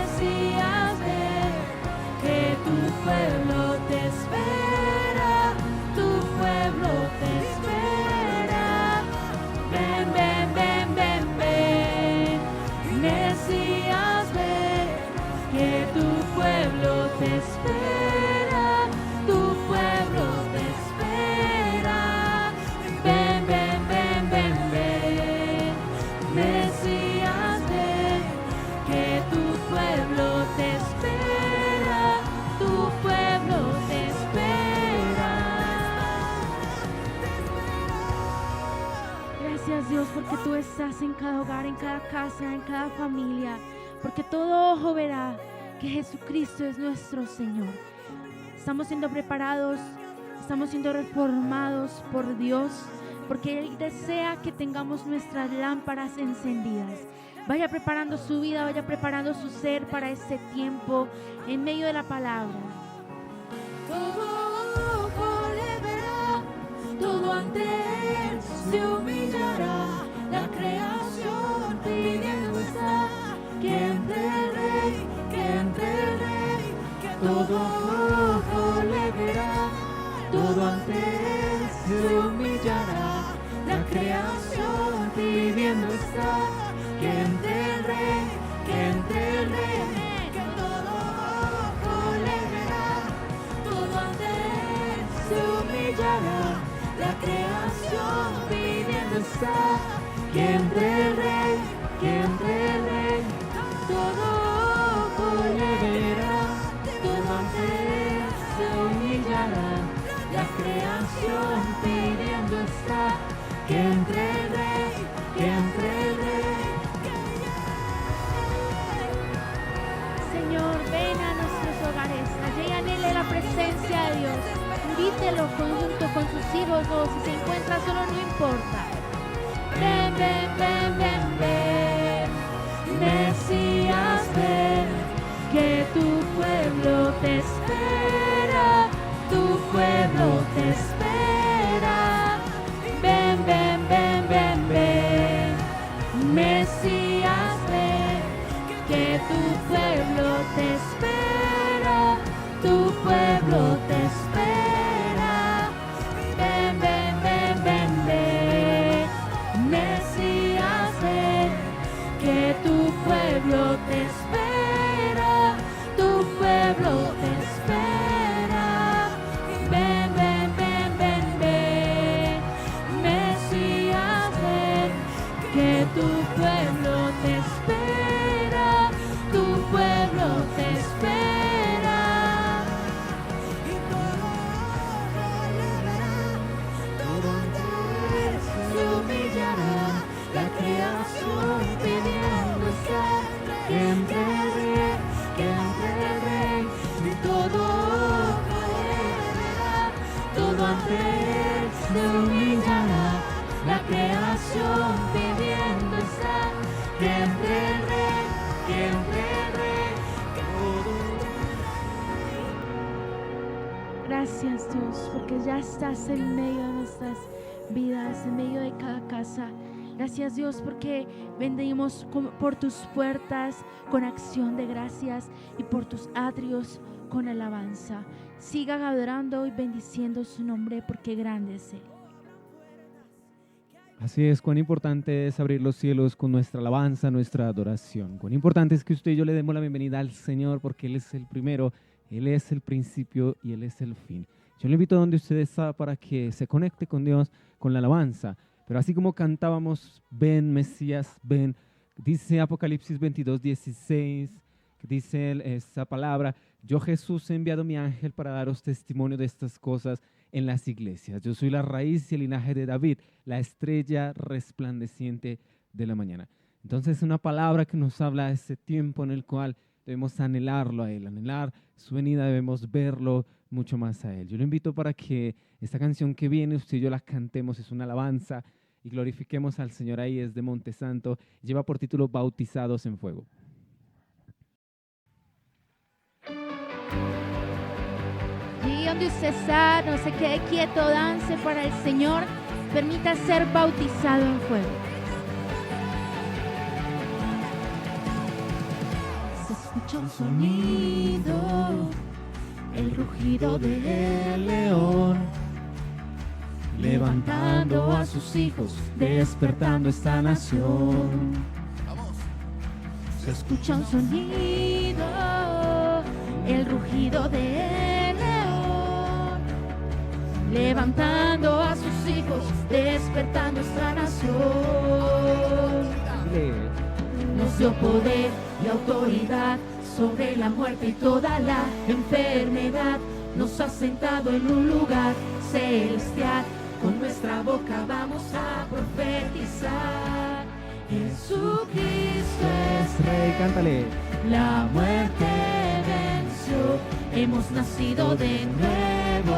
Mesías, ven, que tu pueblo te espera, tu pueblo te espera. Ven, ven, ven, ven, ven, Mesías, ven, que tu pueblo te espera, tu pueblo te espera. Ven, ven, ven, ven, ven, Mesías, ven, que tu pueblo te espera, tu pueblo te espera. Gracias, Dios, porque tú estás en cada hogar, en cada casa, en cada familia, porque todo ojo verá que Jesucristo es nuestro Señor. Estamos siendo preparados, estamos siendo reformados por Dios, porque Él desea que tengamos nuestras lámparas encendidas. Vaya preparando su vida, vaya preparando su ser para este tiempo en medio de la palabra. Todo ojo le verá, todo ante él se humillará. La creación pidiendo está que entre el rey, que entre el rey. Todo ojo le verá, todo ante él se humillará. La creación pidiendo está que entre el rey, que entre el rey. Que todo ojo le verá, todo ante él se humillará. La creación pidiendo está que entre el rey, que entre el rey. Todo ojo le verá, todo ante él se humillará. La creación pidiendo está que entre el rey, que entre el rey. Señor, ven a nuestros hogares, allí anhele la presencia de Dios. Invítelo junto con sus hijos o si se encuentra solo, no importa. Ven, ven, ven, ven, ven, Mesías, ven, que tu pueblo te espera, tu pueblo te espera. Ven, ven, ven, ven, ven, Mesías, ven, que tu pueblo te espera, tu pueblo te espera. Ven, ven, ven, ven, ven, Mesías, ven, que tu pueblo te espera, tu pueblo te espera. Ven, ven, ven, ven, ven, Mesías, ven, que tu pueblo te espera, tu pueblo te espera. Y todo ojo le verá, todo ante él se humillará. La creación pidiendo está que entre el rey, que entre el rey. Y todo ojo le verá, todo ante él se humillará. La creación pidiendo está que entre el rey, que entre el rey. Gracias, Dios, porque ya estás en medio de nuestras vidas, en medio de cada casa. Gracias, Dios, porque bendecimos por tus puertas con acción de gracias y por tus atrios con alabanza. Siga adorando y bendiciendo su nombre, porque grande es Él. Así es, cuán importante es abrir los cielos con nuestra alabanza, nuestra adoración. Cuán importante es que usted y yo le demos la bienvenida al Señor, porque Él es el primero, Él es el principio y Él es el fin. Yo le invito a donde usted está para que se conecte con Dios, con la alabanza. Pero así como cantábamos, ven Mesías, ven, dice Apocalipsis 22:16, que dice esta palabra: yo Jesús he enviado mi ángel para daros testimonio de estas cosas en las iglesias. Yo soy la raíz y el linaje de David, la estrella resplandeciente de la mañana. Entonces es una palabra que nos habla de ese tiempo en el cual debemos anhelarlo a Él, anhelar su venida, debemos verlo mucho más a Él. Yo lo invito para que esta canción que viene, usted y yo la cantemos, es una alabanza, y glorifiquemos al Señor. Ahí es de Montesanto, lleva por título Bautizados en Fuego. Y donde usted está, no se quede quieto, dance para el Señor, permita ser bautizado en fuego. Se escucha escucha un sonido, el rugido del león, levantando a sus hijos, despertando esta nación. Se escucha un sonido, el rugido del león, levantando a sus hijos, despertando esta nación. Nos dio poder y autoridad sobre la muerte y toda la enfermedad. Nos ha sentado en un lugar celestial. Con nuestra boca vamos a profetizar. Jesucristo es Rey. Cántale. La muerte venció. Hemos nacido de nuevo,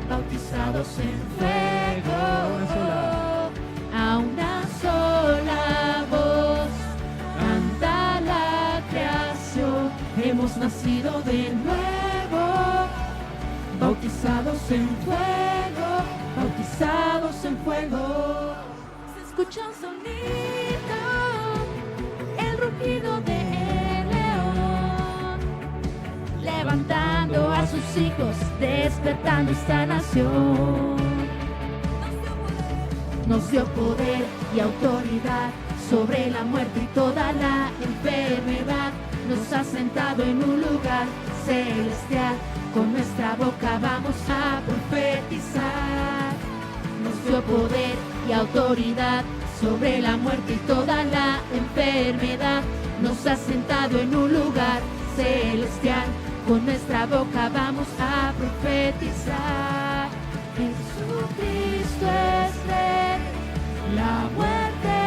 bautizados en fuego. A una sola voz canta la creación. Hemos nacido de nuevo, bautizados en fuego, bautizados en fuego. Se escucha un sonido, el rugido del león, levantando a sus hijos, despertando esta nación. Nos dio poder y autoridad sobre la muerte y toda la enfermedad. Nos ha sentado en un lugar celestial. Con nuestra boca vamos a profetizar. Nos dio poder y autoridad sobre la muerte y toda la enfermedad. Nos ha sentado en un lugar celestial. Con nuestra boca vamos a profetizar. Jesucristo es Rey, la muerte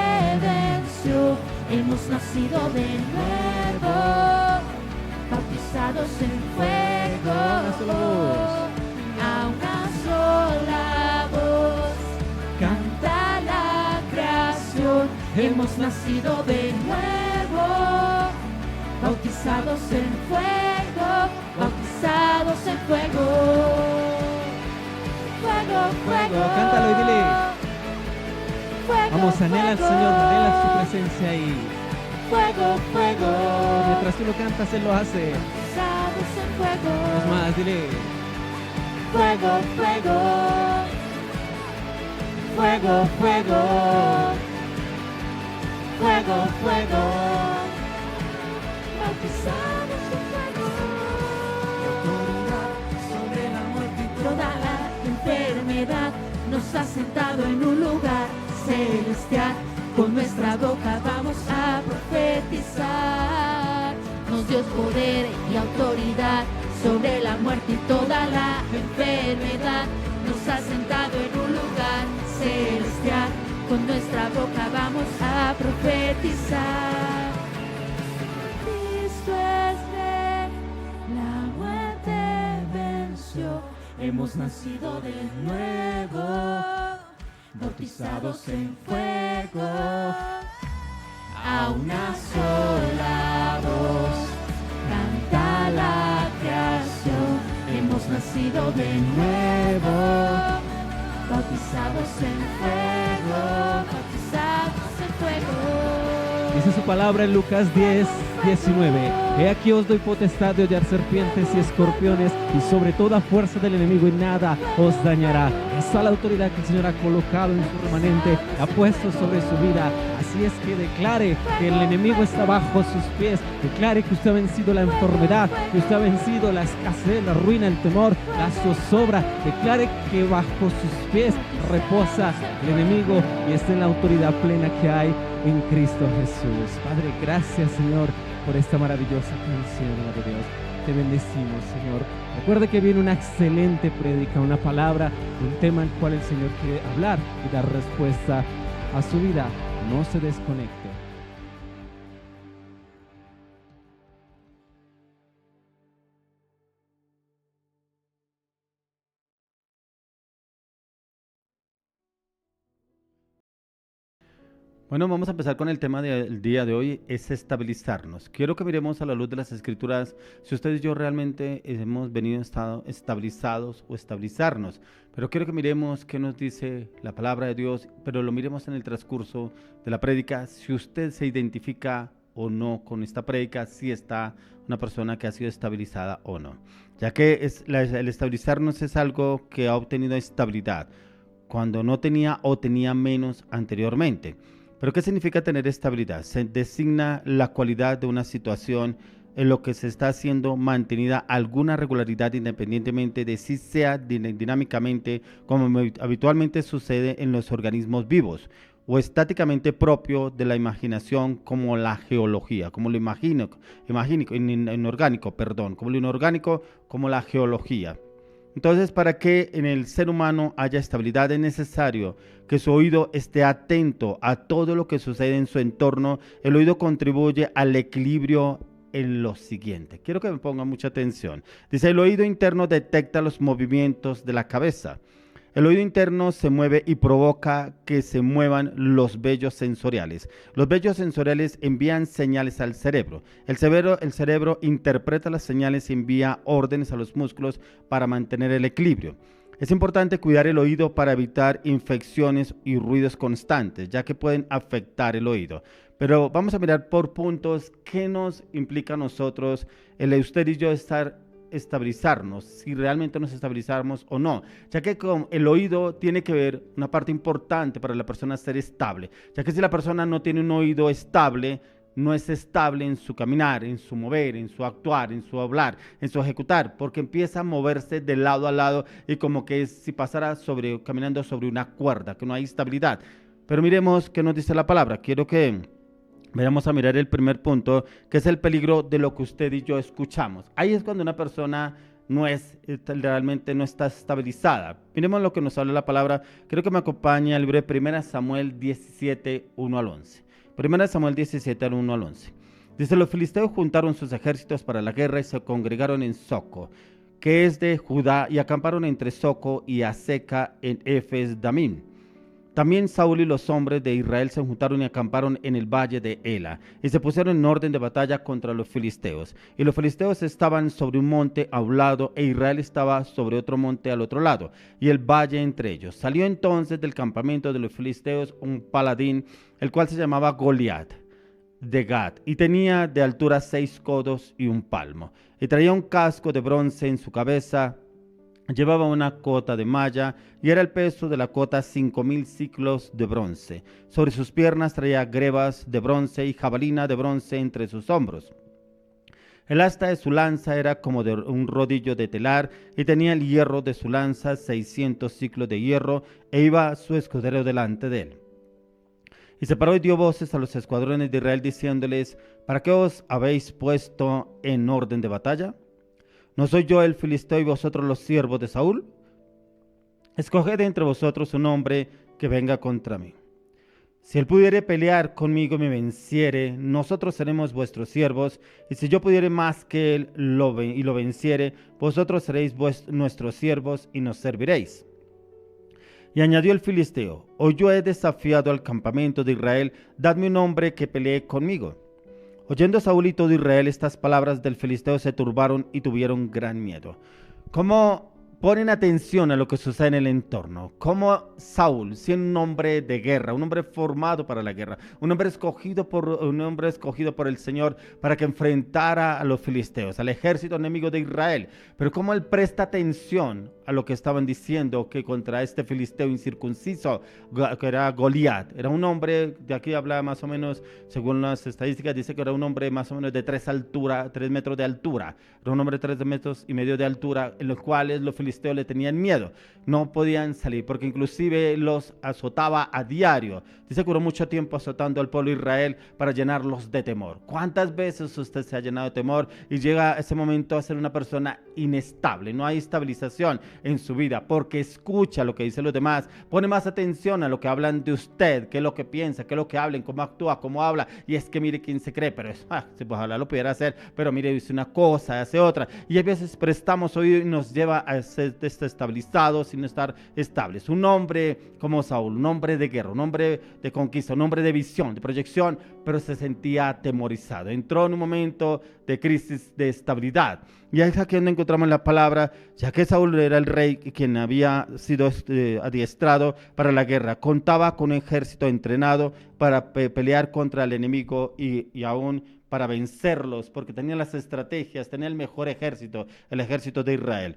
venció. Hemos nacido de nuevo, bautizados en fuego. A una sola voz canta la creación. Hemos nacido de nuevo, bautizados en fuego, bautizados en fuego. Fuego, fuego, cántalo y dile. Fuego, Vamos, anhela al fuego. Señor, anhela su presencia ahí. Fuego, fuego. Mientras tú lo cantas, Él lo hace. Bautizados en fuego. Es más, dile. Fuego, fuego. Fuego, fuego. Fuego, fuego. Bautizados en fuego. Autoridad sobre la muerte y toda la enfermedad. Nos ha sentado en un lugar celestial. Con nuestra boca vamos a profetizar. Nos dio poder y autoridad sobre la muerte y toda la enfermedad. Nos ha sentado en un lugar celestial. Con nuestra boca vamos a profetizar. Cristo es Rey, la muerte venció. Hemos nacido de nuevo, bautizados en fuego. A una sola voz canta la creación. Hemos nacido de nuevo, bautizados en fuego, bautizados en fuego. Dice su palabra en Lucas 10:19. He aquí os doy potestad de hollar serpientes y escorpiones y sobre toda fuerza del enemigo y nada os dañará. Esa es la autoridad que el Señor ha colocado en su remanente, ha puesto sobre su vida. Así es que declare que el enemigo está bajo sus pies. Declare que usted ha vencido la enfermedad, que usted ha vencido la escasez, la ruina, el temor, la zozobra. Declare que bajo sus pies reposa el enemigo y está en la autoridad plena que hay en Cristo Jesús. Padre, gracias, Señor, por esta maravillosa canción, de Dios. Te bendecimos, Señor. Recuerde que viene una excelente prédica, una palabra, un tema al cual el Señor quiere hablar y dar respuesta a su vida. No se desconecte. Bueno, vamos a empezar con el tema del día de hoy, es estabilizarnos. Quiero que miremos a la luz de las Escrituras si ustedes y yo realmente hemos venido estado estabilizados o estabilizarnos. Pero quiero que miremos qué nos dice la palabra de Dios, pero lo miremos en el transcurso de la prédica, si usted se identifica o no con esta prédica si está una persona que ha sido estabilizada o no. Ya que el estabilizarnos es algo que ha obtenido estabilidad cuando no tenía o tenía menos anteriormente. ¿Pero qué significa tener estabilidad? Se designa la cualidad de una situación en lo que se está haciendo mantenida alguna regularidad independientemente de si sea dinámicamente como habitualmente sucede en los organismos vivos o estáticamente propio de la imaginación como la geología, como lo inorgánico como la geología. Entonces, para que en el ser humano haya estabilidad es necesario que su oído esté atento a todo lo que sucede en su entorno. El oído contribuye al equilibrio en lo siguiente. Quiero que me pongan mucha atención. Dice, el oído interno detecta los movimientos de la cabeza. El oído interno se mueve y provoca que se muevan los vellos sensoriales. Los vellos sensoriales envían señales al cerebro. El cerebro interpreta las señales y envía órdenes a los músculos para mantener el equilibrio. Es importante cuidar el oído para evitar infecciones y ruidos constantes, ya que pueden afectar el oído. Pero vamos a mirar por puntos qué nos implica a nosotros el usted y yo estabilizarnos, si realmente nos estabilizamos o no, ya que con el oído tiene que ver una parte importante para la persona ser estable, ya que si la persona no tiene un oído estable, no es estable en su caminar, en su mover, en su actuar, en su hablar, en su ejecutar, porque empieza a moverse de lado a lado y como que si pasara caminando sobre una cuerda, que no hay estabilidad. Pero miremos qué nos dice la palabra. Quiero que vamos a mirar el primer punto, que es el peligro de lo que usted y yo escuchamos. Ahí es cuando una persona realmente no está estabilizada. Miremos lo que nos habla la palabra. Creo que me acompaña el libro de 1 Samuel 17, 1 al 11. 1 Samuel 17, 1 al 11. Dice, los filisteos juntaron sus ejércitos para la guerra y se congregaron en Soco, que es de Judá, y acamparon entre Soco y Aseca en Efes Damim. También Saúl y los hombres de Israel se juntaron y acamparon en el valle de Ela, y se pusieron en orden de batalla contra los filisteos. Y los filisteos estaban sobre un monte a un lado, e Israel estaba sobre otro monte al otro lado, y el valle entre ellos. Salió entonces del campamento de los filisteos un paladín, el cual se llamaba Goliat, de Gat, y tenía de altura 6 codos y un palmo, y traía un casco de bronce en su cabeza. Llevaba una cota de malla y era el peso de la cota 5,000 ciclos de bronce. Sobre sus piernas traía grebas de bronce y jabalina de bronce entre sus hombros. El asta de su lanza era como de un rodillo de telar y tenía el hierro de su lanza 600 ciclos de hierro, e iba su escudero delante de él. Y se paró y dio voces a los escuadrones de Israel diciéndoles, ¿para qué os habéis puesto en orden de batalla? ¿No soy yo el filisteo y vosotros los siervos de Saúl? Escoged entre vosotros un hombre que venga contra mí. Si él pudiere pelear conmigo y me venciere, nosotros seremos vuestros siervos, y si yo pudiere más que él y lo venciere, vosotros seréis nuestros siervos y nos serviréis. Y añadió el filisteo, hoy yo he desafiado al campamento de Israel, dadme un hombre que pelee conmigo. Oyendo Saúl y todo Israel estas palabras del filisteo, se turbaron y tuvieron gran miedo. ¿Cómo ponen atención a lo que sucede en el entorno? Como Saúl, siendo un hombre de guerra, un hombre formado para la guerra, un hombre escogido por el Señor para que enfrentara a los filisteos, al ejército enemigo de Israel. Pero cómo él presta atención a lo que estaban diciendo, que contra este filisteo incircunciso, que era Goliat, era un hombre, de aquí habla más o menos, según las estadísticas, dice que era un hombre más o menos de 3 metros de altura, era un hombre de 3,5 metros de altura, en los cuales los filisteos le tenían miedo, no podían salir, porque inclusive los azotaba a diario. Dice que duró mucho tiempo azotando al pueblo de Israel para llenarlos de temor. ¿Cuántas veces usted se ha llenado de temor y llega a ese momento a ser una persona inestable? No hay estabilización en su vida porque escucha lo que dicen los demás, pone más atención a lo que hablan de usted, qué es lo que piensa, qué es lo que hablan, cómo actúa, cómo habla, y es que mire quién se cree, pero si pues ojalá lo pudiera hacer, pero mire, dice una cosa, hace otra, y a veces prestamos oído y nos lleva a ser desestabilizados sin estar estables. Un hombre como Saúl, un hombre de guerra, un hombre de conquista, un hombre de visión, de proyección, pero se sentía atemorizado, entró en un momento de crisis de estabilidad. Y es aquí donde encontramos la palabra, ya que Saúl era el rey quien había sido adiestrado para la guerra, contaba con un ejército entrenado para pelear contra el enemigo y aún para vencerlos, porque tenía las estrategias, tenía el mejor ejército, el ejército de Israel.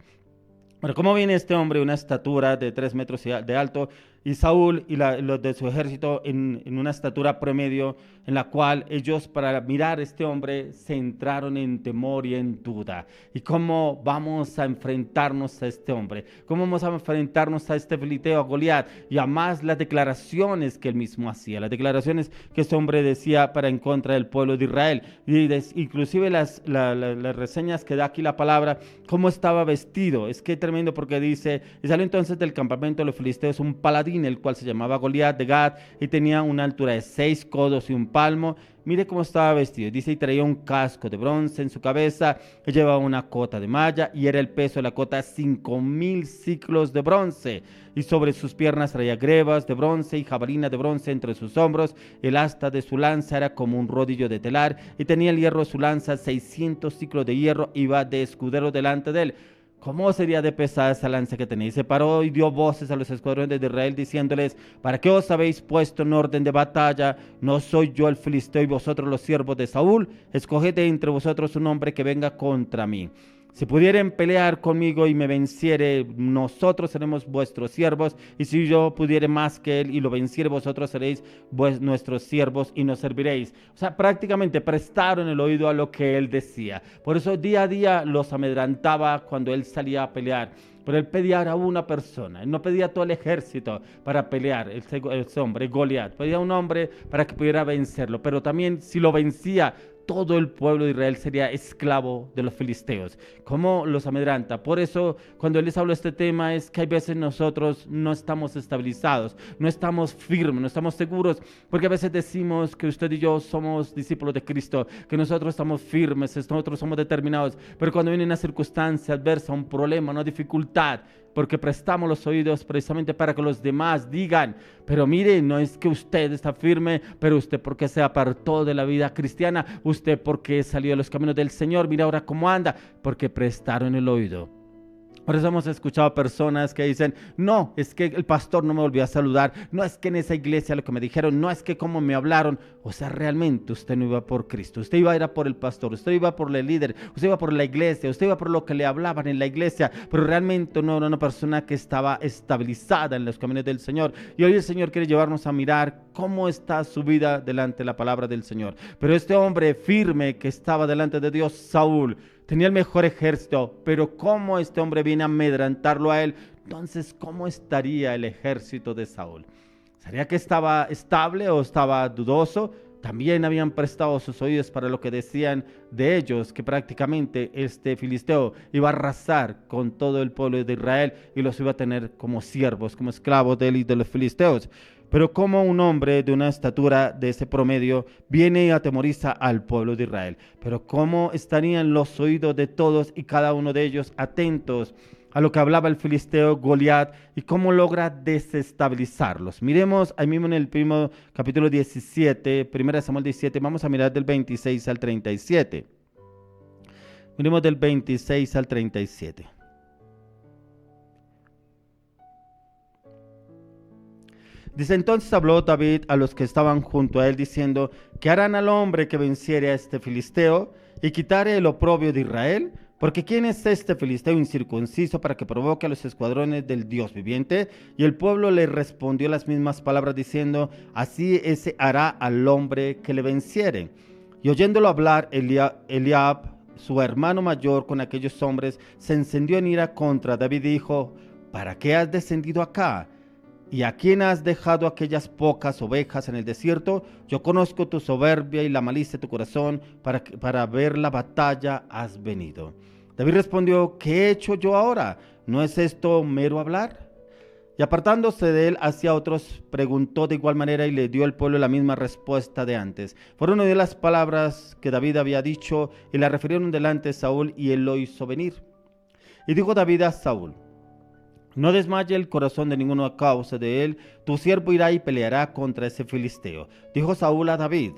Pero ¿cómo viene este hombre, una estatura de 3 metros de alto, y Saúl y los de su ejército en una estatura promedio, en la cual ellos, para mirar a este hombre, se entraron en temor y en duda? ¿Y cómo vamos a enfrentarnos a este hombre? ¿Cómo vamos a enfrentarnos a este filisteo, a Goliat? Y además las declaraciones que él mismo hacía, las declaraciones que este hombre decía para en contra del pueblo de Israel. Y inclusive las reseñas que da aquí la palabra, cómo estaba vestido. Es que tremendo, porque dice: y salió entonces del campamento de los filisteos un paladín, el cual se llamaba Goliat de Gat, y tenía una altura de 6 codos y un palmo. Mire cómo estaba vestido. Dice: y traía un casco de bronce en su cabeza, y llevaba una cota de malla, y era el peso de la cota 5,000 ciclos de bronce. Y sobre sus piernas traía grebas de bronce y jabalina de bronce entre sus hombros. El asta de su lanza era como un rodillo de telar, y tenía el hierro de su lanza 600 ciclos de hierro, y iba de escudero delante de él. ¿Cómo sería de pesada esa lanza que tenéis? Se paró y dio voces a los escuadrones de Israel, diciéndoles: ¿para qué os habéis puesto en orden de batalla? ¿No soy yo el filisteo y vosotros los siervos de Saúl? Escoged entre vosotros un hombre que venga contra mí. Si pudieren pelear conmigo y me venciere, nosotros seremos vuestros siervos, y si yo pudiere más que él y lo venciere, vosotros seréis nuestros siervos y nos serviréis. O sea, prácticamente prestaron el oído a lo que él decía. Por eso día a día los amedrentaba cuando él salía a pelear. Pero él pedía a una persona, él no pedía todo el ejército para pelear, ese hombre, Goliat. Pedía un hombre para que pudiera vencerlo, pero también si lo vencía, todo el pueblo de Israel sería esclavo de los filisteos. ¿Cómo los amedrenta? Por eso, cuando él les habla de este tema, es que hay veces nosotros no estamos estabilizados, no estamos firmes, no estamos seguros, porque a veces decimos que usted y yo somos discípulos de Cristo, que nosotros estamos firmes, nosotros somos determinados, pero cuando viene una circunstancia adversa, un problema, una dificultad, porque prestamos los oídos precisamente para que los demás digan: pero mire, no es que usted está firme, pero usted porque se apartó de la vida cristiana, usted porque salió de los caminos del Señor, mira ahora cómo anda, porque prestaron el oído. Por eso hemos escuchado personas que dicen: no, es que el pastor no me volvió a saludar, no es que en esa iglesia lo que me dijeron, no es que cómo me hablaron. O sea, realmente usted no iba por Cristo, usted iba a ir a por el pastor, usted iba por el líder, usted iba por la iglesia, usted iba por lo que le hablaban en la iglesia, pero realmente no era una persona que estaba estabilizada en los caminos del Señor. Y hoy el Señor quiere llevarnos a mirar cómo está su vida delante de la palabra del Señor. Pero este hombre firme que estaba delante de Dios, Saúl, tenía el mejor ejército, pero ¿cómo este hombre viene a amedrentarlo a él? Entonces, ¿cómo estaría el ejército de Saúl? ¿Sería que estaba estable o estaba dudoso? También habían prestado sus oídos para lo que decían de ellos, que prácticamente este filisteo iba a arrasar con todo el pueblo de Israel y los iba a tener como siervos, como esclavos de él y de los filisteos. Pero como un hombre de una estatura de ese promedio viene y atemoriza al pueblo de Israel. Pero cómo estarían los oídos de todos y cada uno de ellos atentos a lo que hablaba el filisteo Goliat y cómo logra desestabilizarlos. Miremos ahí mismo en el mismo capítulo 17, 1 Samuel 17, vamos a mirar del 26 al 37. Miremos del 26 al 37. Dice: entonces habló David a los que estaban junto a él, diciendo: ¿qué harán al hombre que venciere a este filisteo y quitare el oprobio de Israel? Porque ¿quién es este filisteo incircunciso para que provoque a los escuadrones del Dios viviente? Y el pueblo le respondió las mismas palabras, diciendo: así ese hará al hombre que le venciere. Y oyéndolo hablar, Eliab, su hermano mayor, con aquellos hombres, se encendió en ira contra David y dijo: ¿para qué has descendido acá? ¿Y a quién has dejado aquellas pocas ovejas en el desierto? Yo conozco tu soberbia y la malicia de tu corazón, para ver la batalla has venido. David respondió: ¿qué he hecho yo ahora? ¿No es esto mero hablar? Y apartándose de él hacia otros, preguntó de igual manera y le dio al pueblo la misma respuesta de antes. Fueron de las palabras que David había dicho y la refirieron delante de Saúl, y él lo hizo venir. Y dijo David a Saúl: no desmaye el corazón de ninguno a causa de él, tu siervo irá y peleará contra ese filisteo. Dijo Saúl a David: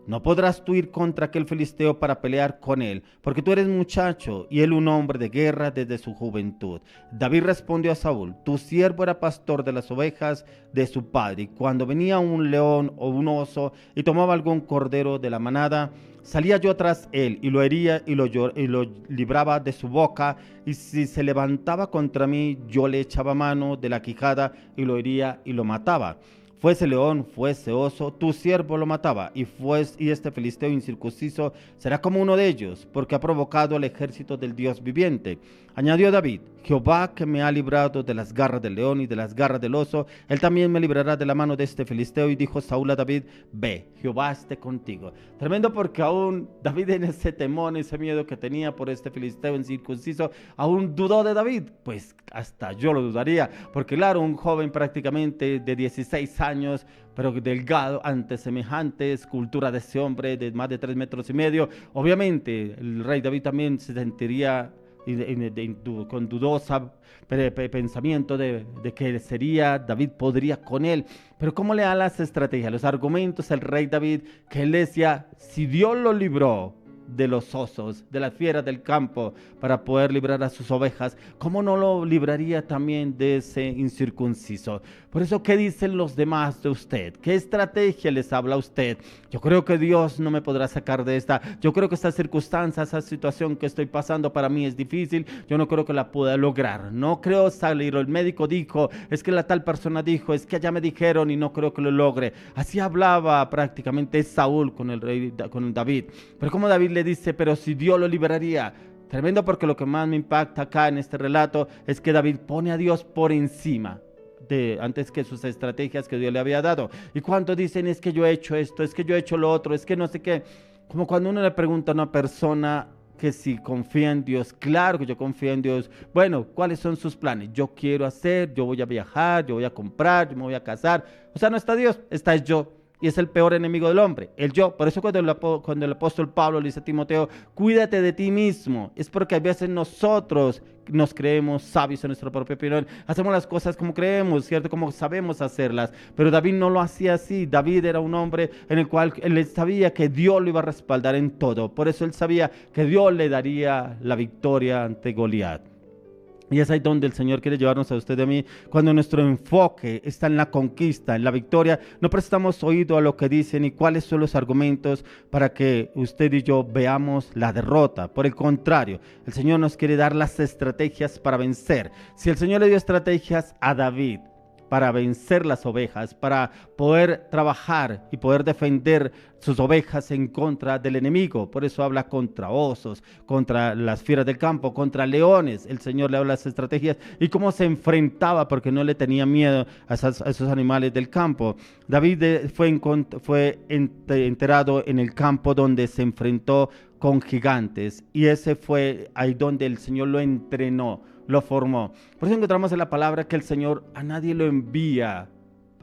no podrás tú ir contra aquel filisteo para pelear con él, porque tú eres muchacho y él un hombre de guerra desde su juventud. David respondió a Saúl: tu siervo era pastor de las ovejas de su padre, y cuando venía un león o un oso y tomaba algún cordero de la manada, salía yo tras él y lo hería y lo libraba de su boca, y si se levantaba contra mí, yo le echaba mano de la quijada y lo hería y lo mataba. Fuese león, fuese oso, tu siervo lo mataba, y este filisteo incircunciso será como uno de ellos, porque ha provocado al ejército del Dios viviente. Añadió David: Jehová, que me ha librado de las garras del león y de las garras del oso, él también me librará de la mano de este filisteo. Y dijo Saúl a David: ve, Jehová esté contigo. Tremendo, porque aún David, en ese temor, ese miedo que tenía por este filisteo incircunciso, aún dudó de David. Pues hasta yo lo dudaría, porque claro, un joven prácticamente de 16 años, pero delgado, ante semejante escultura de ese hombre de más de 3,5 metros, obviamente el rey David también se sentiría con dudosa pensamiento de que sería David, podría con él. Pero ¿cómo le da las estrategias, los argumentos el rey David? Que él decía: si Dios lo libró de los osos, de las fieras del campo, para poder librar a sus ovejas, ¿cómo no lo libraría también de ese incircunciso? Por eso, ¿qué dicen los demás de usted? ¿Qué estrategia les habla a usted? Yo creo que Dios no me podrá sacar de esta. Yo creo que esta circunstancia, esa situación que estoy pasando para mí es difícil. Yo no creo que la pueda lograr. No creo salir. El médico dijo, es que la tal persona dijo, es que allá me dijeron y no creo que lo logre. Así hablaba prácticamente Saúl con el rey, con David. Pero como David le dice, pero si Dios lo liberaría. Tremendo, porque lo que más me impacta acá en este relato es que David pone a Dios por encima antes que sus estrategias que Dios le había dado. Y cuando dicen, es que yo he hecho esto, es que yo he hecho lo otro, es que no sé qué, como cuando uno le pregunta a una persona que si confía en Dios. Claro que yo confío en Dios. Bueno, ¿cuáles son sus planes? Yo quiero hacer, yo voy a viajar, yo voy a comprar, yo me voy a casar. O sea, no está Dios, está yo. Y es el peor enemigo del hombre, el yo. Por eso cuando el apóstol Pablo le dice a Timoteo, cuídate de ti mismo, es porque a veces nosotros nos creemos sabios en nuestra propia opinión, hacemos las cosas como creemos, ¿cierto? Como sabemos hacerlas. Pero David no lo hacía así. David era un hombre en el cual él sabía que Dios lo iba a respaldar en todo. Por eso él sabía que Dios le daría la victoria ante Goliat. Y es ahí donde el Señor quiere llevarnos a usted y a mí. Cuando nuestro enfoque está en la conquista, en la victoria, no prestamos oído a lo que dicen y cuáles son los argumentos para que usted y yo veamos la derrota. Por el contrario, el Señor nos quiere dar las estrategias para vencer. Si el Señor le dio estrategias a David para vencer las ovejas, para poder trabajar y poder defender sus ovejas en contra del enemigo. Por eso habla contra osos, contra las fieras del campo, contra leones. El Señor le habla las estrategias y cómo se enfrentaba, porque no le tenía miedo a esos animales del campo. David fue enterrado en el campo donde se enfrentó con gigantes, y ese fue ahí donde el Señor lo entrenó, lo formó. Por eso encontramos en la palabra que el Señor a nadie lo envía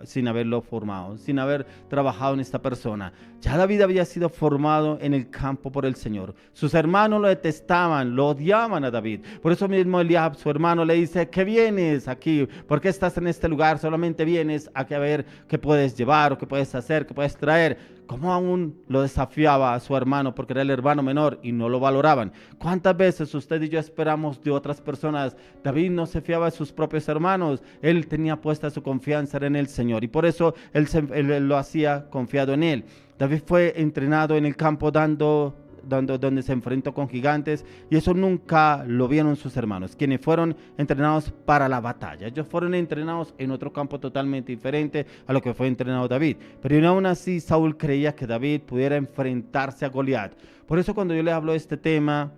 sin haberlo formado, sin haber trabajado en esta persona. Ya David había sido formado en el campo por el Señor. Sus hermanos lo detestaban, lo odiaban a David. Por eso mismo Eliab, su hermano, le dice, ¿qué vienes aquí? ¿Por qué estás en este lugar? Solamente vienes a ver qué puedes llevar o qué puedes hacer, qué puedes traer. ¿Cómo aún lo desafiaba a su hermano porque era el hermano menor y no lo valoraban? ¿Cuántas veces usted y yo esperamos de otras personas? David no se fiaba de sus propios hermanos. Él tenía puesta su confianza en el Señor y por eso él lo hacía confiado en él. David fue entrenado en el campo donde se enfrentó con gigantes, y eso nunca lo vieron sus hermanos, quienes fueron entrenados para la batalla. Ellos fueron entrenados en otro campo totalmente diferente a lo que fue entrenado David. Pero aún así Saúl creía que David pudiera enfrentarse a Goliat. Por eso cuando yo les hablo de este tema,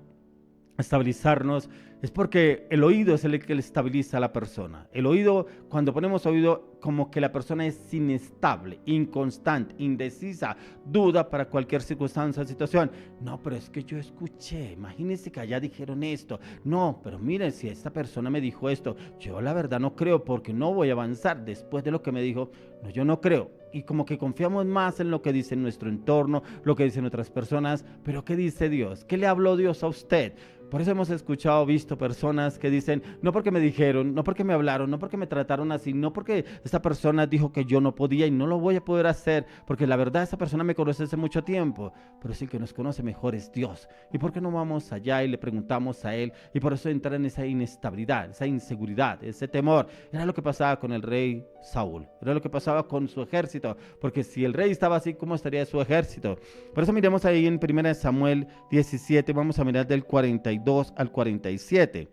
estabilizarnos, es porque el oído es el que le estabiliza a la persona. El oído, cuando ponemos oído, como que la persona es inestable, inconstante, indecisa, duda para cualquier circunstancia o situación. No, pero es que yo escuché, imagínense que allá dijeron esto. No, pero miren, si esta persona me dijo esto, yo la verdad no creo, porque no voy a avanzar después de lo que me dijo. No, yo no creo. Y como que confiamos más en lo que dice nuestro entorno, lo que dicen otras personas. Pero ¿qué dice Dios? ¿Qué le habló Dios a usted? Por eso hemos escuchado, visto personas que dicen, no porque me dijeron, no porque me hablaron, no porque me trataron así, no porque esta persona dijo que yo no podía y no lo voy a poder hacer, porque la verdad esa persona me conoce hace mucho tiempo, pero sí que nos conoce mejor es Dios. ¿Y por qué no vamos allá y le preguntamos a Él? Y por eso entra en esa inestabilidad, esa inseguridad, ese temor. Era lo que pasaba con el rey Saúl, era lo que pasaba con su ejército ejército, porque si el rey estaba así, ¿cómo estaría su ejército? Por eso miremos ahí en 1 Samuel 17, vamos a mirar del 42 al 47.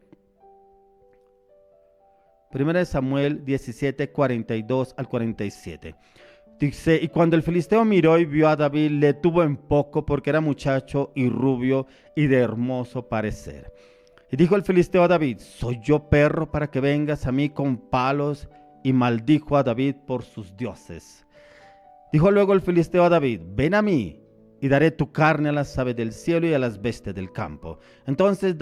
1 Samuel 17, 42 al 47. Dice, y cuando el filisteo miró y vio a David, le tuvo en poco porque era muchacho y rubio y de hermoso parecer. Y dijo el filisteo a David, ¿soy yo perro para que vengas a mí con palos? Y maldijo a David por sus dioses. Dijo luego el filisteo a David, ven a mí y daré tu carne a las aves del cielo y a las bestias del campo. Entonces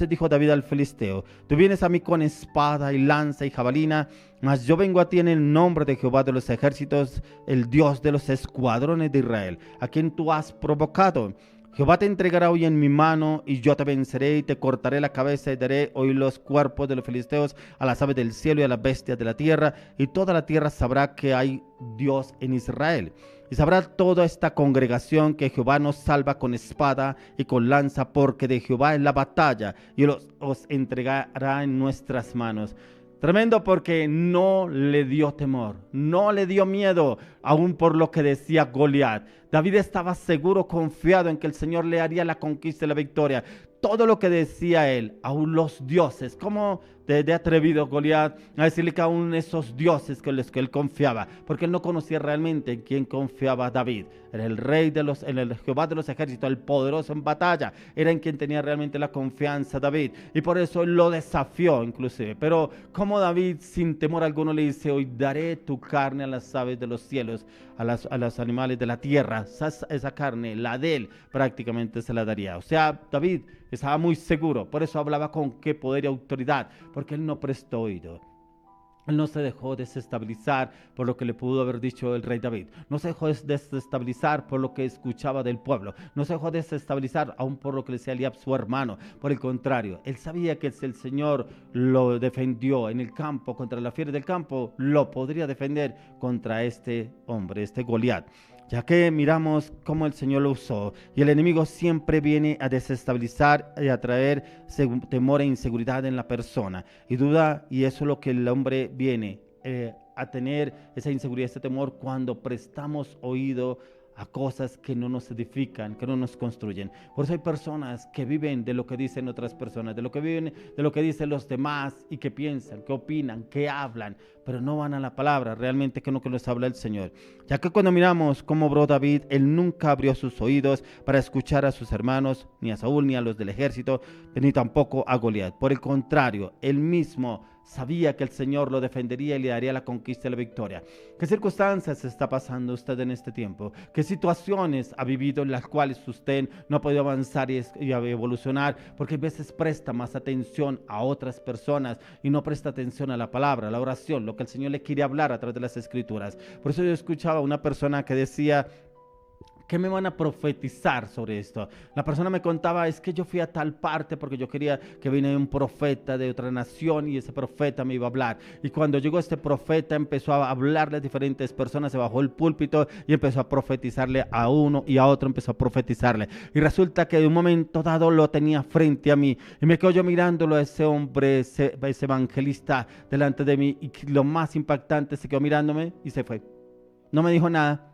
dijo David al filisteo, tú vienes a mí con espada y lanza y jabalina, mas yo vengo a ti en el nombre de Jehová de los ejércitos, el Dios de los escuadrones de Israel, a quien tú has provocado. Jehová te entregará hoy en mi mano, y yo te venceré y te cortaré la cabeza y daré hoy los cuerpos de los filisteos a las aves del cielo y a las bestias de la tierra, y toda la tierra sabrá que hay Dios en Israel. Y sabrá toda esta congregación que Jehová nos salva con espada y con lanza, porque de Jehová es la batalla, y os entregará en nuestras manos. Tremendo, porque no le dio temor, no le dio miedo, aún por lo que decía Goliat. David estaba seguro, confiado en que el Señor le haría la conquista y la victoria. Todo lo que decía él, aún los dioses, como de atrevido Goliat a decirle que aún esos dioses con los que él confiaba, porque él no conocía realmente en quién confiaba David. Era el rey en el Jehová de los ejércitos, el poderoso en batalla, era en quien tenía realmente la confianza David, y por eso él lo desafió inclusive. Pero como David sin temor alguno le dice, hoy daré tu carne a las aves de los cielos, a los animales de la tierra, esa carne, la de él, prácticamente se la daría. O sea, David estaba muy seguro, por eso hablaba con qué poder y autoridad, porque él no prestó oído. Él no se dejó desestabilizar por lo que le pudo haber dicho el rey David. No se dejó desestabilizar por lo que escuchaba del pueblo. No se dejó desestabilizar aún por lo que le decía Eliab, su hermano. Por el contrario, él sabía que si el Señor lo defendió en el campo contra la fiera del campo, lo podría defender contra este hombre, este Goliat. Ya que miramos cómo el Señor lo usó, y el enemigo siempre viene a desestabilizar y a traer temor e inseguridad en la persona y duda, y eso es lo que el hombre viene a tener, esa inseguridad, ese temor, cuando prestamos oído a cosas que no nos edifican, que no nos construyen. Por eso hay personas que viven de lo que dicen otras personas, de lo que dicen los demás, y que piensan, que opinan, que hablan, pero no van a la palabra, realmente que no que nos habla el Señor. Ya que cuando miramos cómo obró David, él nunca abrió sus oídos para escuchar a sus hermanos, ni a Saúl, ni a los del ejército, ni tampoco a Goliat. Por el contrario, él mismo sabía que el Señor lo defendería y le daría la conquista y la victoria. ¿Qué circunstancias está pasando usted en este tiempo? ¿Qué situaciones ha vivido en las cuales usted no ha podido avanzar y evolucionar? Porque a veces presta más atención a otras personas y no presta atención a la palabra, a la oración, lo que el Señor le quiere hablar a través de las Escrituras. Por eso yo escuchaba a una persona que decía, ¿qué me van a profetizar sobre esto? La persona me contaba, es que yo fui a tal parte porque yo quería que viniera un profeta de otra nación y ese profeta me iba a hablar. Y cuando llegó este profeta empezó a hablarle a diferentes personas, se bajó el púlpito y empezó a profetizarle a uno y a otro, empezó a profetizarle. Y resulta que de un momento dado lo tenía frente a mí y me quedo yo mirándolo a ese hombre, ese evangelista delante de mí, y lo más impactante, se quedó mirándome y se fue. No me dijo nada.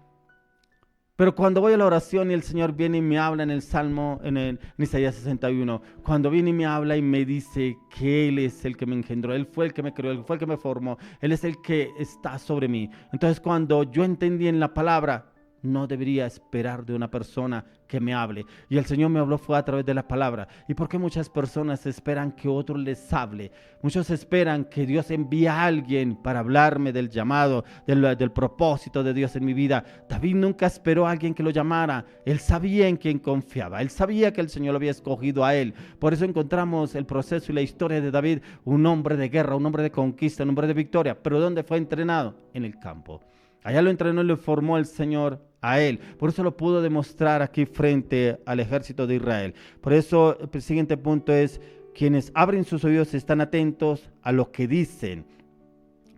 Pero cuando voy a la oración y el Señor viene y me habla en el Salmo, en Isaías 61, cuando viene y me habla y me dice que Él es el que me engendró, Él fue el que me creó, Él fue el que me formó, Él es el que está sobre mí. Entonces cuando yo entendí en la palabra, no debería esperar de una persona que me hable. Y el Señor me habló fue a través de la palabra. ¿Y por qué muchas personas esperan que otro les hable? Muchos esperan que Dios envíe a alguien para hablarme del llamado, del propósito de Dios en mi vida. David nunca esperó a alguien que lo llamara. Él sabía en quién confiaba. Él sabía que el Señor lo había escogido a él. Por eso encontramos el proceso y la historia de David, un hombre de guerra, un hombre de conquista, un hombre de victoria. Pero ¿dónde fue entrenado? En el campo. Allá lo entrenó y lo formó el Señor a él. Por eso lo pudo demostrar aquí frente al ejército de Israel. Por eso el siguiente punto es, quienes abren sus oídos están atentos a lo que dicen.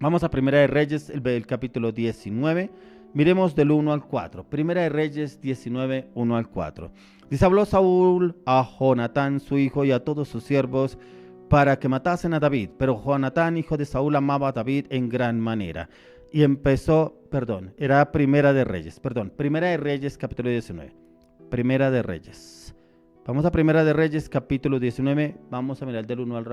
Vamos a Primera de Reyes, el capítulo 19. Miremos del 1 al 4. Primera de Reyes 19, 1 al 4. Dice, habló Saúl a Jonatán, su hijo, y a todos sus siervos, para que matasen a David. Pero Jonatán, hijo de Saúl, amaba a David en gran manera. Y empezó era Primera de Reyes, Primera de Reyes, capítulo 19. Primera de Reyes. Vamos a Primera de Reyes, capítulo 19, vamos a mirar del 1 al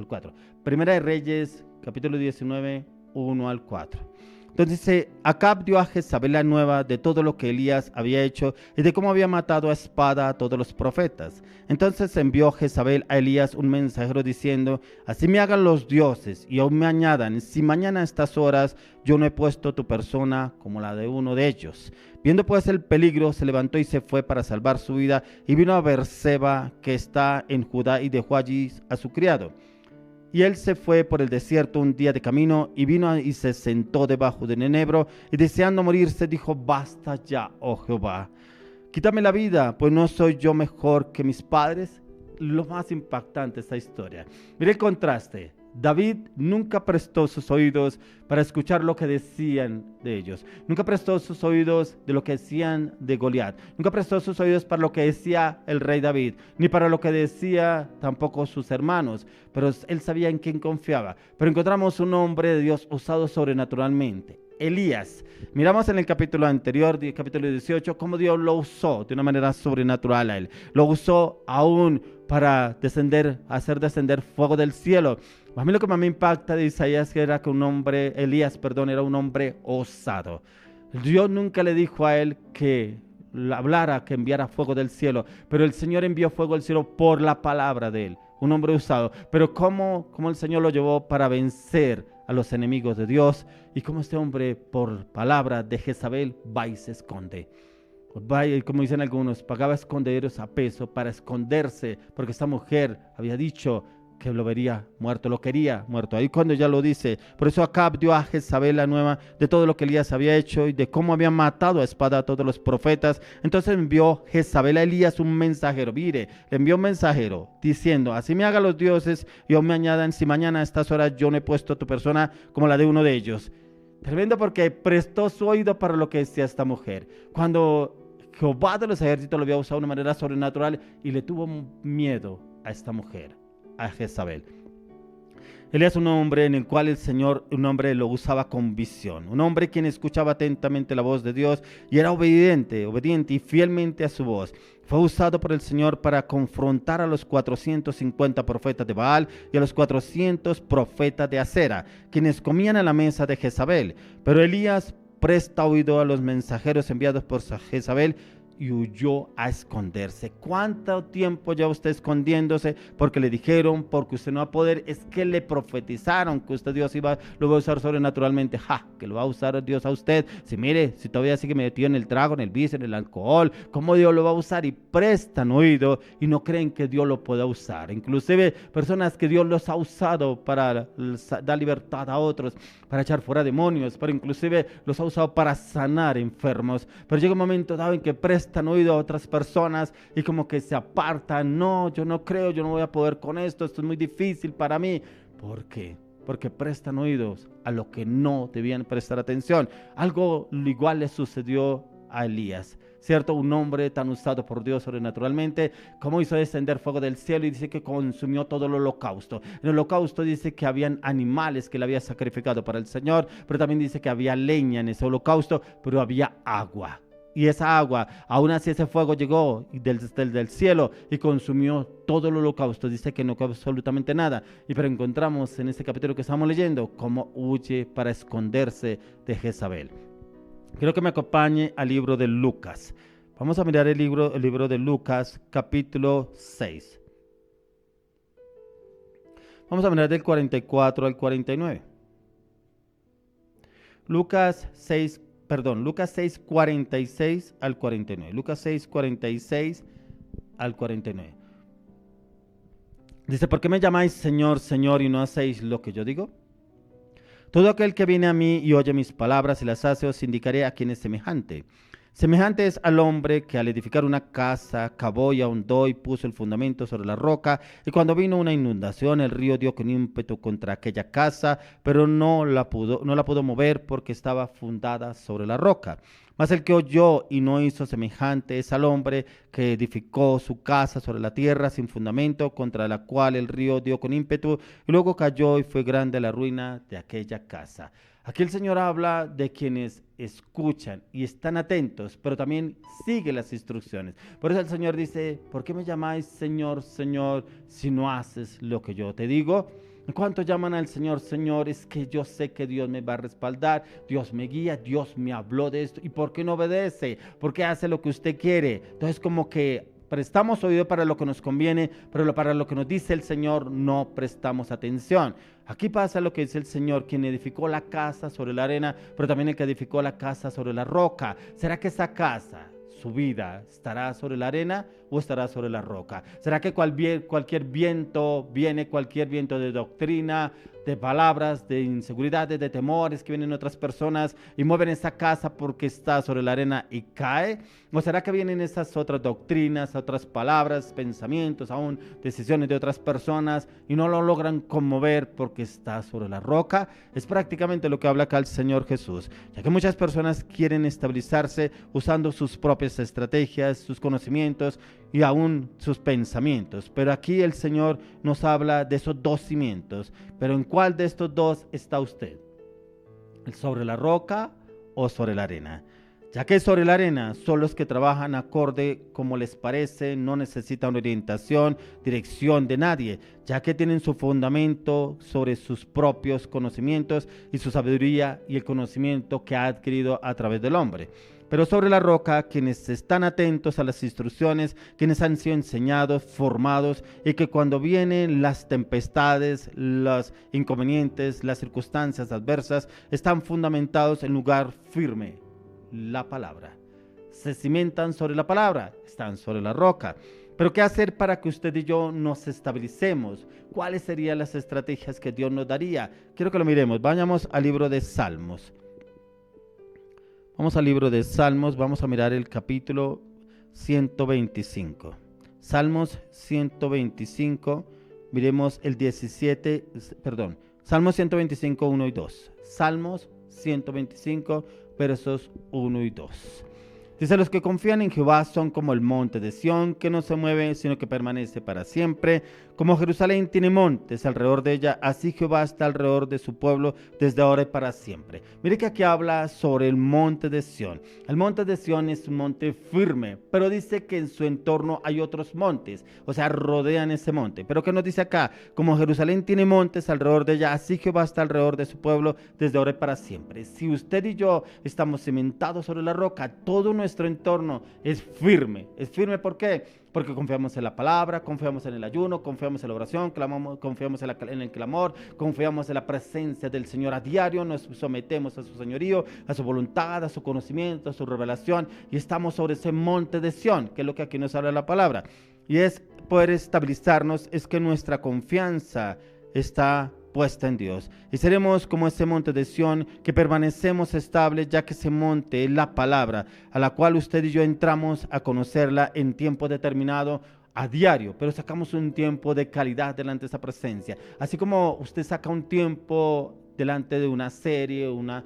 4. Primera de Reyes, capítulo 19, 1 al 4. Entonces dice, Acab dio a Jezabel la nueva de todo lo que Elías había hecho y de cómo había matado a espada a todos los profetas. Entonces envió Jezabel a Elías un mensajero diciendo, así me hagan los dioses y aún me añadan, si mañana a estas horas yo no he puesto tu persona como la de uno de ellos. Viendo pues el peligro, se levantó y se fue para salvar su vida y vino a Beerseba, que está en Judá, y dejó allí a su criado. Y él se fue por el desierto un día de camino y vino y se sentó debajo de un enebro y deseando morirse dijo, basta ya, oh Jehová, quítame la vida, pues no soy yo mejor que mis padres. Lo más impactante de esta historia. Mire el contraste. David nunca prestó sus oídos para escuchar lo que decían de ellos. Nunca prestó sus oídos de lo que decían de Goliat. Nunca prestó sus oídos para lo que decía el rey David, ni para lo que decía tampoco sus hermanos. Pero él sabía en quién confiaba. Pero encontramos un hombre de Dios usado sobrenaturalmente. Elías. Miramos en el capítulo anterior, capítulo 18, cómo Dios lo usó de una manera sobrenatural a él. Lo usó aún para hacer descender fuego del cielo. A mí lo que más me impacta de Isaías era que Elías era un hombre osado. Dios nunca le dijo a él que hablara, que enviara fuego del cielo, pero el Señor envió fuego del cielo por la palabra de él. Un hombre usado. Pero cómo el Señor lo llevó para vencer a los enemigos de Dios, y cómo este hombre por palabra de Jezabel va y se esconde. Como dicen algunos, pagaba esconderos a peso para esconderse, porque esta mujer había dicho que lo vería muerto, lo quería muerto. Ahí cuando ya lo dice, por eso Acab dio a Jezabel la nueva de todo lo que Elías había hecho y de cómo había matado a espada a todos los profetas. Entonces envió Jezabel a Elías un mensajero. Mire, le envió un mensajero diciendo, así me hagan los dioses y aún me añadan, si mañana a estas horas yo no he puesto tu persona como la de uno de ellos. Tremendo, porque prestó su oído para lo que decía esta mujer. Cuando Jehová de los ejércitos lo había usado de una manera sobrenatural y le tuvo miedo a esta mujer, a Jezabel. Elías es un hombre en el cual el Señor, un hombre lo usaba con visión, un hombre quien escuchaba atentamente la voz de Dios y era obediente y fielmente a su voz. Fue usado por el Señor para confrontar a los 450 profetas de Baal y a los 400 profetas de Acera, quienes comían a la mesa de Jezabel. Pero Elías presta oído a los mensajeros enviados por Jezabel y huyó a esconderse. ¿Cuánto tiempo lleva usted escondiéndose? Porque le dijeron, porque usted no va a poder. Es que le profetizaron que usted Dios lo va a usar sobrenaturalmente. Que lo va a usar Dios a usted. Si todavía sigue metido en el trago, en el vicio, en el alcohol, ¿cómo Dios lo va a usar? Y prestan oído y no creen que Dios lo pueda usar. Inclusive personas que Dios los ha usado para dar libertad a otros, para echar fuera demonios, pero inclusive los ha usado para sanar enfermos. Pero llega un momento dado en que prestan oído a otras personas y como que se apartan. No, yo no creo, yo no voy a poder con esto es muy difícil para mí. ¿Por qué? Porque prestan oídos a lo que no debían prestar atención. Algo igual le sucedió a Elías, ¿cierto? Un hombre tan usado por Dios sobrenaturalmente, como hizo descender fuego del cielo y dice que consumió todo el holocausto. En el holocausto dice que habían animales que le había sacrificado para el Señor, pero también dice que había leña en ese holocausto, pero había agua. Y esa agua, aún así ese fuego llegó del cielo y consumió todo el holocausto. Dice que no quedó absolutamente nada. Pero encontramos en este capítulo que estamos leyendo cómo huye para esconderse de Jezabel. Quiero que me acompañe al libro de Lucas. Vamos a mirar el libro de Lucas, capítulo 6. Vamos a mirar del 44 al 49. Lucas 6, 46 al 49. Lucas 6, 46 al 49. Dice, ¿por qué me llamáis Señor, Señor, y no hacéis lo que yo digo? Todo aquel que viene a mí y oye mis palabras y las hace, os indicaré a quién es semejante. Semejante es al hombre que al edificar una casa cavó y ahondó y puso el fundamento sobre la roca, y cuando vino una inundación el río dio con ímpetu contra aquella casa, pero no la pudo mover porque estaba fundada sobre la roca. Mas el que oyó y no hizo semejante es al hombre que edificó su casa sobre la tierra sin fundamento, contra la cual el río dio con ímpetu, y luego cayó y fue grande la ruina de aquella casa. Aquí el Señor habla de quienes escuchan y están atentos, pero también sigue las instrucciones. Por eso el Señor dice, ¿por qué me llamáis Señor, Señor, si no haces lo que yo te digo? En cuanto llaman al Señor, Señor, es que yo sé que Dios me va a respaldar, Dios me guía, Dios me habló de esto. ¿Y por qué no obedece? ¿Por qué hace lo que usted quiere? Entonces como que prestamos oído para lo que nos conviene, pero para lo que nos dice el Señor no prestamos atención. Aquí pasa lo que dice el Señor, quien edificó la casa sobre la arena, pero también el que edificó la casa sobre la roca. ¿Será que esa casa, su vida, estará sobre la arena o estará sobre la roca? ¿Será que cualquier viento viene, cualquier viento de doctrina, de palabras, de inseguridades, de temores que vienen otras personas y mueven esa casa porque está sobre la arena y cae? ¿O será que vienen esas otras doctrinas, otras palabras, pensamientos, aún decisiones de otras personas y no lo logran conmover porque está sobre la roca? Es prácticamente lo que habla acá el Señor Jesús, ya que muchas personas quieren estabilizarse usando sus propias estrategias, sus conocimientos y aún sus pensamientos. Pero aquí el Señor nos habla de esos dos cimientos. Pero ¿en cuál de estos dos está usted? ¿El sobre la roca o sobre la arena? Ya que sobre la arena son los que trabajan acorde como les parece, no necesitan orientación, dirección de nadie, ya que tienen su fundamento sobre sus propios conocimientos y su sabiduría y el conocimiento que ha adquirido a través del hombre. Pero sobre la roca, quienes están atentos a las instrucciones, quienes han sido enseñados, formados, y que cuando vienen las tempestades, los inconvenientes, las circunstancias adversas, están fundamentados en lugar firme, la palabra. Se cimentan sobre la palabra, están sobre la roca. Pero ¿qué hacer para que usted y yo nos estabilicemos? ¿Cuáles serían las estrategias que Dios nos daría? Quiero que lo miremos. Vayamos al libro de Salmos. Vamos al libro de Salmos, vamos a mirar el capítulo 125. Salmos 125, miremos el 17, Salmos 125, 1 y 2. Salmos 125, versos 1 y 2. Dice, los que confían en Jehová son como el monte de Sión, que no se mueve, sino que permanece para siempre. Como Jerusalén tiene montes alrededor de ella, así Jehová está alrededor de su pueblo desde ahora y para siempre. Mire que aquí habla sobre el monte de Sión. El monte de Sión es un monte firme, pero dice que en su entorno hay otros montes, o sea, rodean ese monte. Pero ¿qué nos dice acá? Como Jerusalén tiene montes alrededor de ella, así Jehová está alrededor de su pueblo desde ahora y para siempre. Si usted y yo estamos cimentados sobre la roca, todo nuestro entorno es firme. ¿Es firme por qué? Porque confiamos en la palabra, confiamos en el ayuno, confiamos en la oración, confiamos en el clamor, confiamos en la presencia del Señor a diario, nos sometemos a su señorío, a su voluntad, a su conocimiento, a su revelación, y estamos sobre ese monte de Sión, que es lo que aquí nos habla la palabra. Y es poder estabilizarnos, es que nuestra confianza está puesta en Dios, y seremos como ese monte de Sión, que permanecemos estables, ya que ese monte es la palabra, a la cual usted y yo entramos a conocerla en tiempo determinado, a diario, pero sacamos un tiempo de calidad delante de esa presencia. Así como usted saca un tiempo delante de una serie, una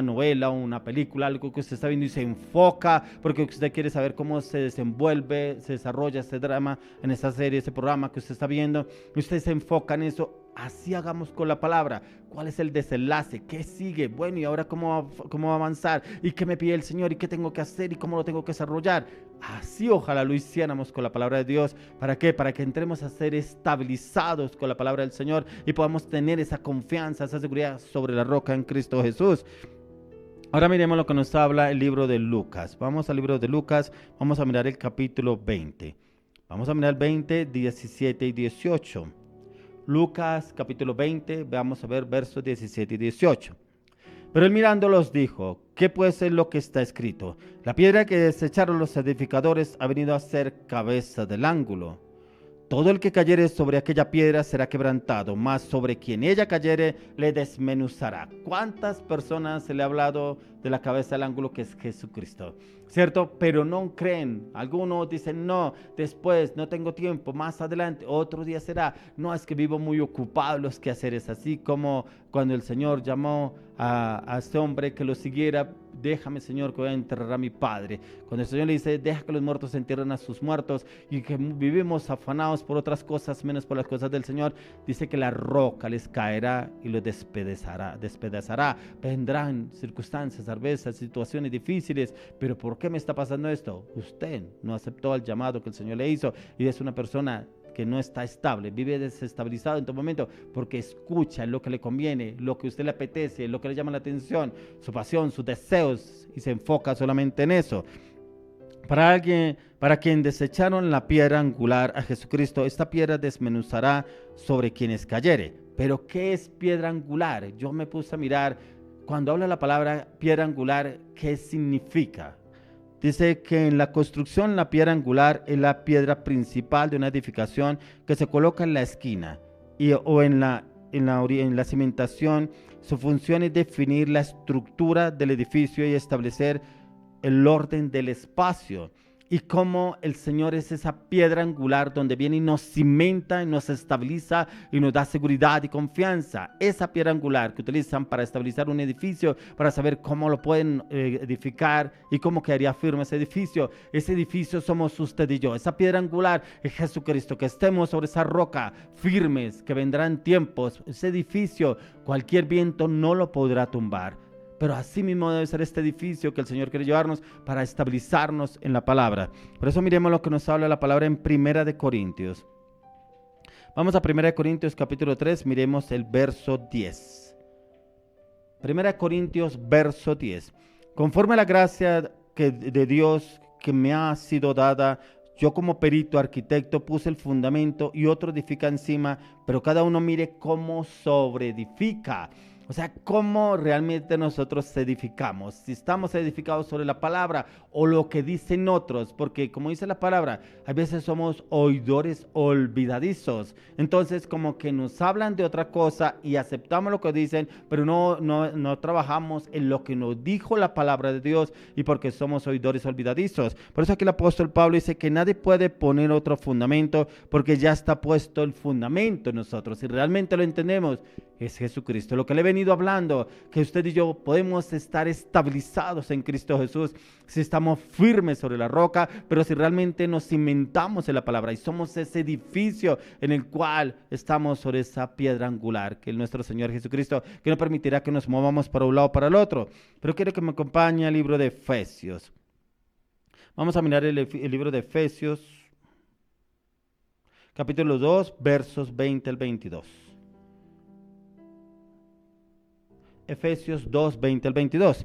novela, una película, algo que usted está viendo y se enfoca porque usted quiere saber cómo se desenvuelve, se desarrolla ese drama en esa serie, ese programa que usted está viendo, y usted se enfoca en eso. Así hagamos con la palabra. ¿Cuál es el desenlace? ¿Qué sigue? Bueno, ¿y ahora cómo va a avanzar? ¿Y qué me pide el Señor? ¿Y qué tengo que hacer? ¿Y cómo lo tengo que desarrollar? Así ojalá lo hiciéramos con la palabra de Dios. ¿Para qué? Para que entremos a ser estabilizados con la palabra del Señor y podamos tener esa confianza, esa seguridad sobre la roca en Cristo Jesús. Ahora miremos lo que nos habla el libro de Lucas. Vamos al libro de Lucas, vamos a mirar el capítulo 20. Vamos a mirar 20, 17 y 18. Lucas capítulo 20, vamos a ver versos 17 y 18. Pero él mirándolos dijo, ¿qué pues es lo que está escrito? La piedra que desecharon los edificadores ha venido a ser cabeza del ángulo. Todo el que cayere sobre aquella piedra será quebrantado, mas sobre quien ella cayere le desmenuzará. ¿Cuántas personas se le ha hablado de la cabeza del ángulo, que es Jesucristo? ¿Cierto? Pero no creen. Algunos dicen, no, después, no tengo tiempo, más adelante, otro día será. No, es que vivo muy ocupado, los quehaceres. Así como cuando el Señor llamó a este hombre que lo siguiera, déjame, Señor, que voy a enterrar a mi padre. Cuando el Señor le dice, deja que los muertos entierren a sus muertos, y que vivimos afanados por otras cosas menos por las cosas del Señor, dice que la roca les caerá y los despedazará. Vendrán circunstancias adversas, situaciones difíciles, pero ¿por qué me está pasando esto? Usted no aceptó el llamado que el Señor le hizo y es una persona que no está estable, vive desestabilizado en todo momento porque escucha lo que le conviene, lo que a usted le apetece, lo que le llama la atención, su pasión, sus deseos, y se enfoca solamente en eso. Para quien desecharon la piedra angular a Jesucristo, esta piedra desmenuzará sobre quienes cayere. Pero ¿qué es piedra angular? Yo me puse a mirar, cuando habla la palabra piedra angular, ¿qué significa? Dice que en la construcción la piedra angular es la piedra principal de una edificación que se coloca en la esquina o en la cimentación. Su función es definir la estructura del edificio y establecer el orden del espacio. Y cómo el Señor es esa piedra angular donde viene y nos cimenta y nos estabiliza y nos da seguridad y confianza. Esa piedra angular que utilizan para estabilizar un edificio, para saber cómo lo pueden edificar y cómo quedaría firme ese edificio. Ese edificio somos usted y yo. Esa piedra angular es Jesucristo, que estemos sobre esa roca firmes, que vendrán tiempos. Ese edificio, cualquier viento no lo podrá tumbar. Pero así mismo debe ser este edificio que el Señor quiere llevarnos para estabilizarnos en la palabra. Por eso miremos lo que nos habla la palabra en 1 Corintios. Vamos a 1 Corintios capítulo 3, miremos el verso 10. 1 Corintios verso 10. Conforme a la gracia de Dios que me ha sido dada, yo como perito arquitecto puse el fundamento y otro edifica encima, pero cada uno mire cómo sobreedifica. O sea, cómo realmente nosotros edificamos, si estamos edificados sobre la palabra o lo que dicen otros, porque como dice la palabra, a veces somos oidores olvidadizos, entonces como que nos hablan de otra cosa y aceptamos lo que dicen, pero no trabajamos en lo que nos dijo la palabra de Dios y porque somos oidores olvidadizos. Por eso aquí el apóstol Pablo dice que nadie puede poner otro fundamento porque ya está puesto el fundamento en nosotros, si realmente lo entendemos, es Jesucristo. Lo que le he venido hablando, que usted y yo podemos estar estabilizados en Cristo Jesús si estamos firmes sobre la roca, pero si realmente nos cimentamos en la palabra y somos ese edificio en el cual estamos sobre esa piedra angular, que es nuestro Señor Jesucristo, que no permitirá que nos movamos para un lado o para el otro. Pero quiero que me acompañe al libro de Efesios. Vamos a mirar el libro de Efesios, capítulo 2, versos 20 al 22. Efesios 2, 20 al 22.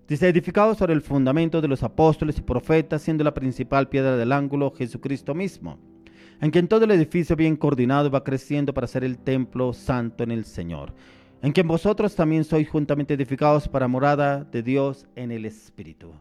Dice, edificado sobre el fundamento de los apóstoles y profetas, siendo la principal piedra del ángulo Jesucristo mismo, en quien todo el edificio bien coordinado va creciendo para ser el templo santo en el Señor, en quien vosotros también sois juntamente edificados para morada de Dios en el Espíritu.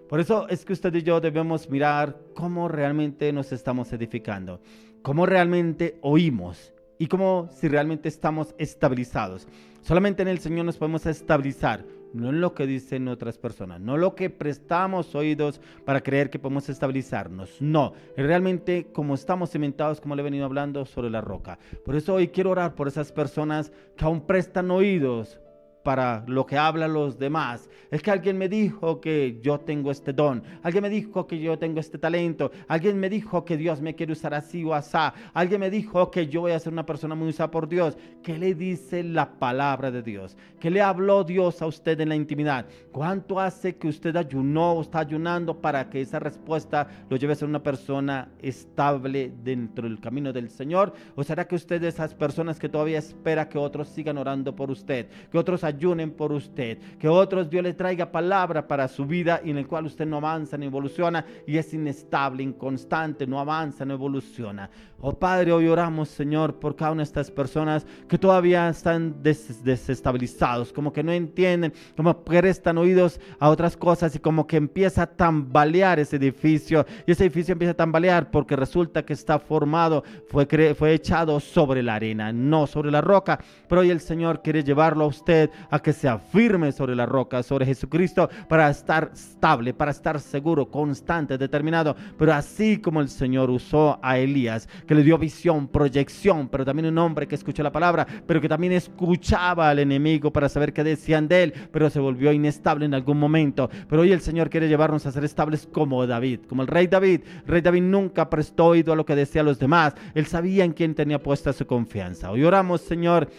Por eso es que usted y yo debemos mirar cómo realmente nos estamos edificando, cómo realmente oímos y cómo si realmente estamos estabilizados. Solamente en el Señor nos podemos estabilizar, no en lo que dicen otras personas, no lo que prestamos oídos para creer que podemos estabilizarnos, no, realmente como estamos cimentados, como le he venido hablando, sobre la roca. Por eso hoy quiero orar por esas personas que aún prestan oídos para lo que hablan los demás. Es que alguien me dijo que yo tengo este don, alguien me dijo que yo tengo este talento, alguien me dijo que Dios me quiere usar así o asá, alguien me dijo que yo voy a ser una persona muy usada por Dios. ¿Qué le dice la palabra de Dios? ¿Qué le habló Dios a usted en la intimidad? ¿Cuánto hace que usted ayunó o está ayunando para que esa respuesta lo lleve a ser una persona estable dentro del camino del Señor? ¿O será que usted es de esas personas que todavía espera que otros sigan orando por usted, que otros ayunen por usted, que otros Dios le traiga palabra para su vida y en el cual usted no avanza, no evoluciona y es inestable, inconstante, no avanza, no evoluciona? Oh Padre, hoy oramos, Señor, por cada una de estas personas que todavía están desestabilizados, como que no entienden, como que prestan oídos a otras cosas y como que empieza a tambalear ese edificio, y ese edificio empieza a tambalear porque resulta que está formado, fue echado sobre la arena, no sobre la roca. Pero hoy el Señor quiere llevarlo a usted a que sea firme sobre la roca, sobre Jesucristo, para estar estable, para estar seguro, constante, determinado. Pero así como el Señor usó a Elías, que le dio visión, proyección, pero también un hombre que escuchó la palabra, pero que también escuchaba al enemigo para saber qué decían de él, pero se volvió inestable en algún momento. Pero hoy el Señor quiere llevarnos a ser estables como David, como el rey David. El rey David nunca prestó oído a lo que decían los demás. Él sabía en quién tenía puesta su confianza. Hoy oramos, Señor,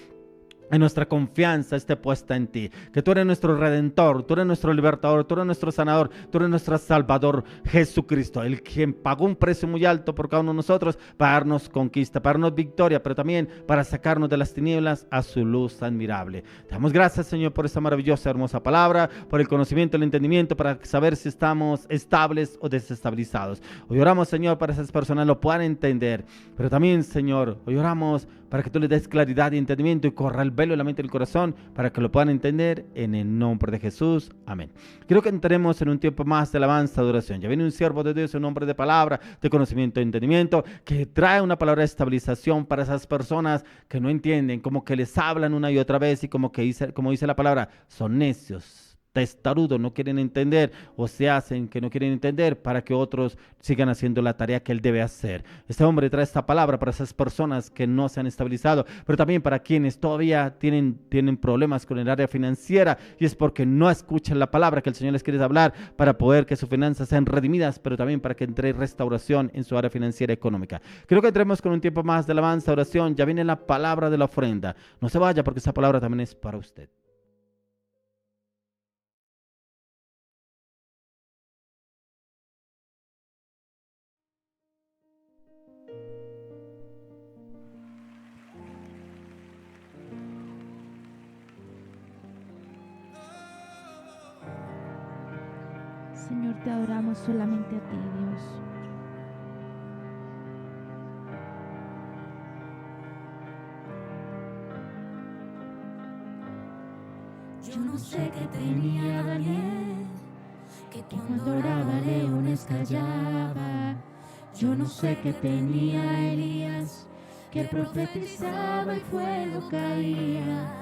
que nuestra confianza esté puesta en ti, que tú eres nuestro Redentor, tú eres nuestro Libertador, tú eres nuestro Sanador, tú eres nuestro Salvador, Jesucristo, el quien pagó un precio muy alto por cada uno de nosotros para darnos conquista, para darnos victoria, pero también para sacarnos de las tinieblas a su luz admirable. Te damos gracias, Señor, por esta maravillosa, hermosa palabra, por el conocimiento, el entendimiento, para saber si estamos estables o desestabilizados. Hoy oramos, Señor, para que esas personas lo puedan entender, pero también, Señor, hoy oramos para que tú les des claridad y entendimiento y corra el velo de la mente y el corazón para que lo puedan entender en el nombre de Jesús. Amén. Quiero que entremos en un tiempo más de alabanza, de adoración. Ya viene un siervo de Dios, un hombre de palabra, de conocimiento y entendimiento, que trae una palabra de estabilización para esas personas que no entienden, como que les hablan una y otra vez y como dice la palabra, son necios, testarudos, no quieren entender o se hacen que no quieren entender para que otros sigan haciendo la tarea que él debe hacer. Este hombre trae esta palabra para esas personas que no se han estabilizado, pero también para quienes todavía tienen problemas con el área financiera y es porque no escuchan la palabra que el Señor les quiere hablar para poder que sus finanzas sean redimidas, pero también para que entre restauración en su área financiera y económica. Creo que entremos con un tiempo más de alabanza, oración. Ya viene la palabra de la ofrenda. No se vaya porque esa palabra también es para usted. Señor, te adoramos solamente a ti, Dios. Yo no sé qué tenía Daniel, que cuando oraba leones callaba. Yo no sé qué tenía Elías, que profetizaba y fuego caía.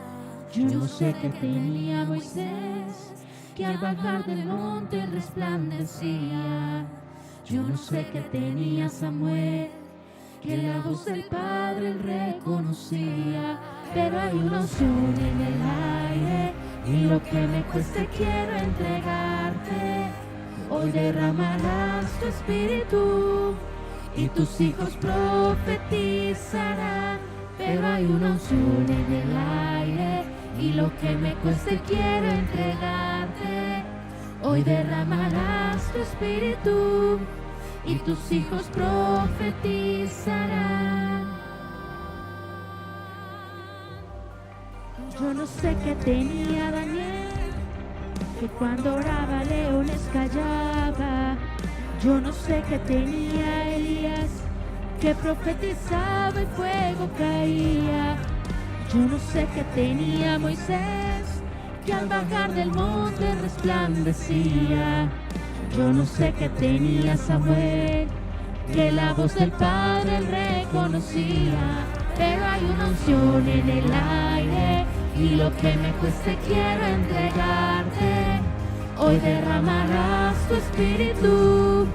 Yo no sé qué tenía Moisés, que al bajar del monte resplandecía. Yo no sé qué tenía Samuel, que la voz del Padre él reconocía. Pero hay una unción en el aire, y lo que me cueste quiero entregarte. Hoy derramarás tu espíritu, y tus hijos profetizarán. Pero hay una unción en el aire, y lo que me cueste quiero entregarte. Hoy derramarás tu espíritu, y tus hijos profetizarán. Yo no sé qué tenía Daniel, que cuando oraba leones callaba. Yo no sé qué tenía Elías, que profetizaba y fuego caía. Yo no sé qué tenía Moisés, que al bajar del monte resplandecía. Yo no sé qué tenía Samuel, que la voz del Padre él reconocía. Pero hay una unción en el aire, y lo que me cueste quiero entregarte. Hoy derramarás tu espíritu,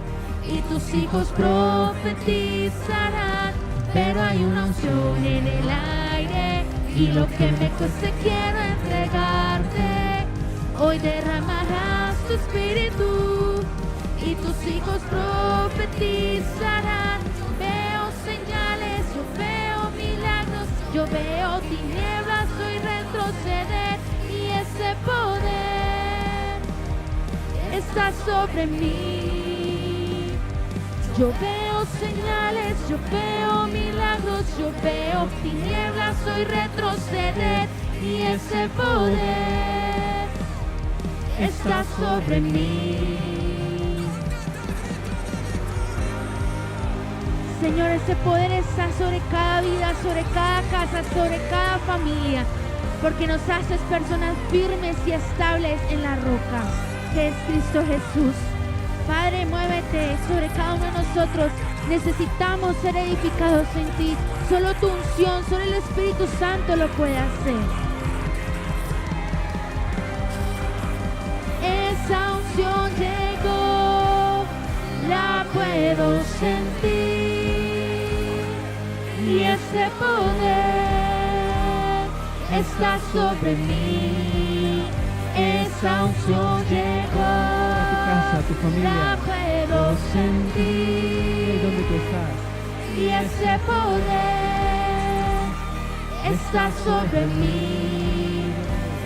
y tus hijos profetizarán. Pero hay una unción en el aire, y lo que me cueste quiero entregarte. Hoy derramarás tu espíritu, y tus hijos profetizarán. Veo señales, yo veo milagros, yo veo tinieblas, hoy retroceder, y ese poder está sobre mí. Yo veo señales, yo veo milagros, yo veo tinieblas, hoy retroceder, y ese poder está sobre mí. Señor, ese poder está sobre cada vida, sobre cada casa, sobre cada familia, porque nos haces personas firmes y estables en la roca, que es Cristo Jesús. Padre, muévete sobre cada uno de nosotros. Necesitamos ser edificados en ti. Solo tu unción, solo el Espíritu Santo lo puede hacer. esa unción llegó, la puedo sentir, y ese poder está sobre mí. Esa unción llegó, A tu casa, a tu familia. la puedo Ahí sentir, donde tú estás. y ese poder está sobre mí.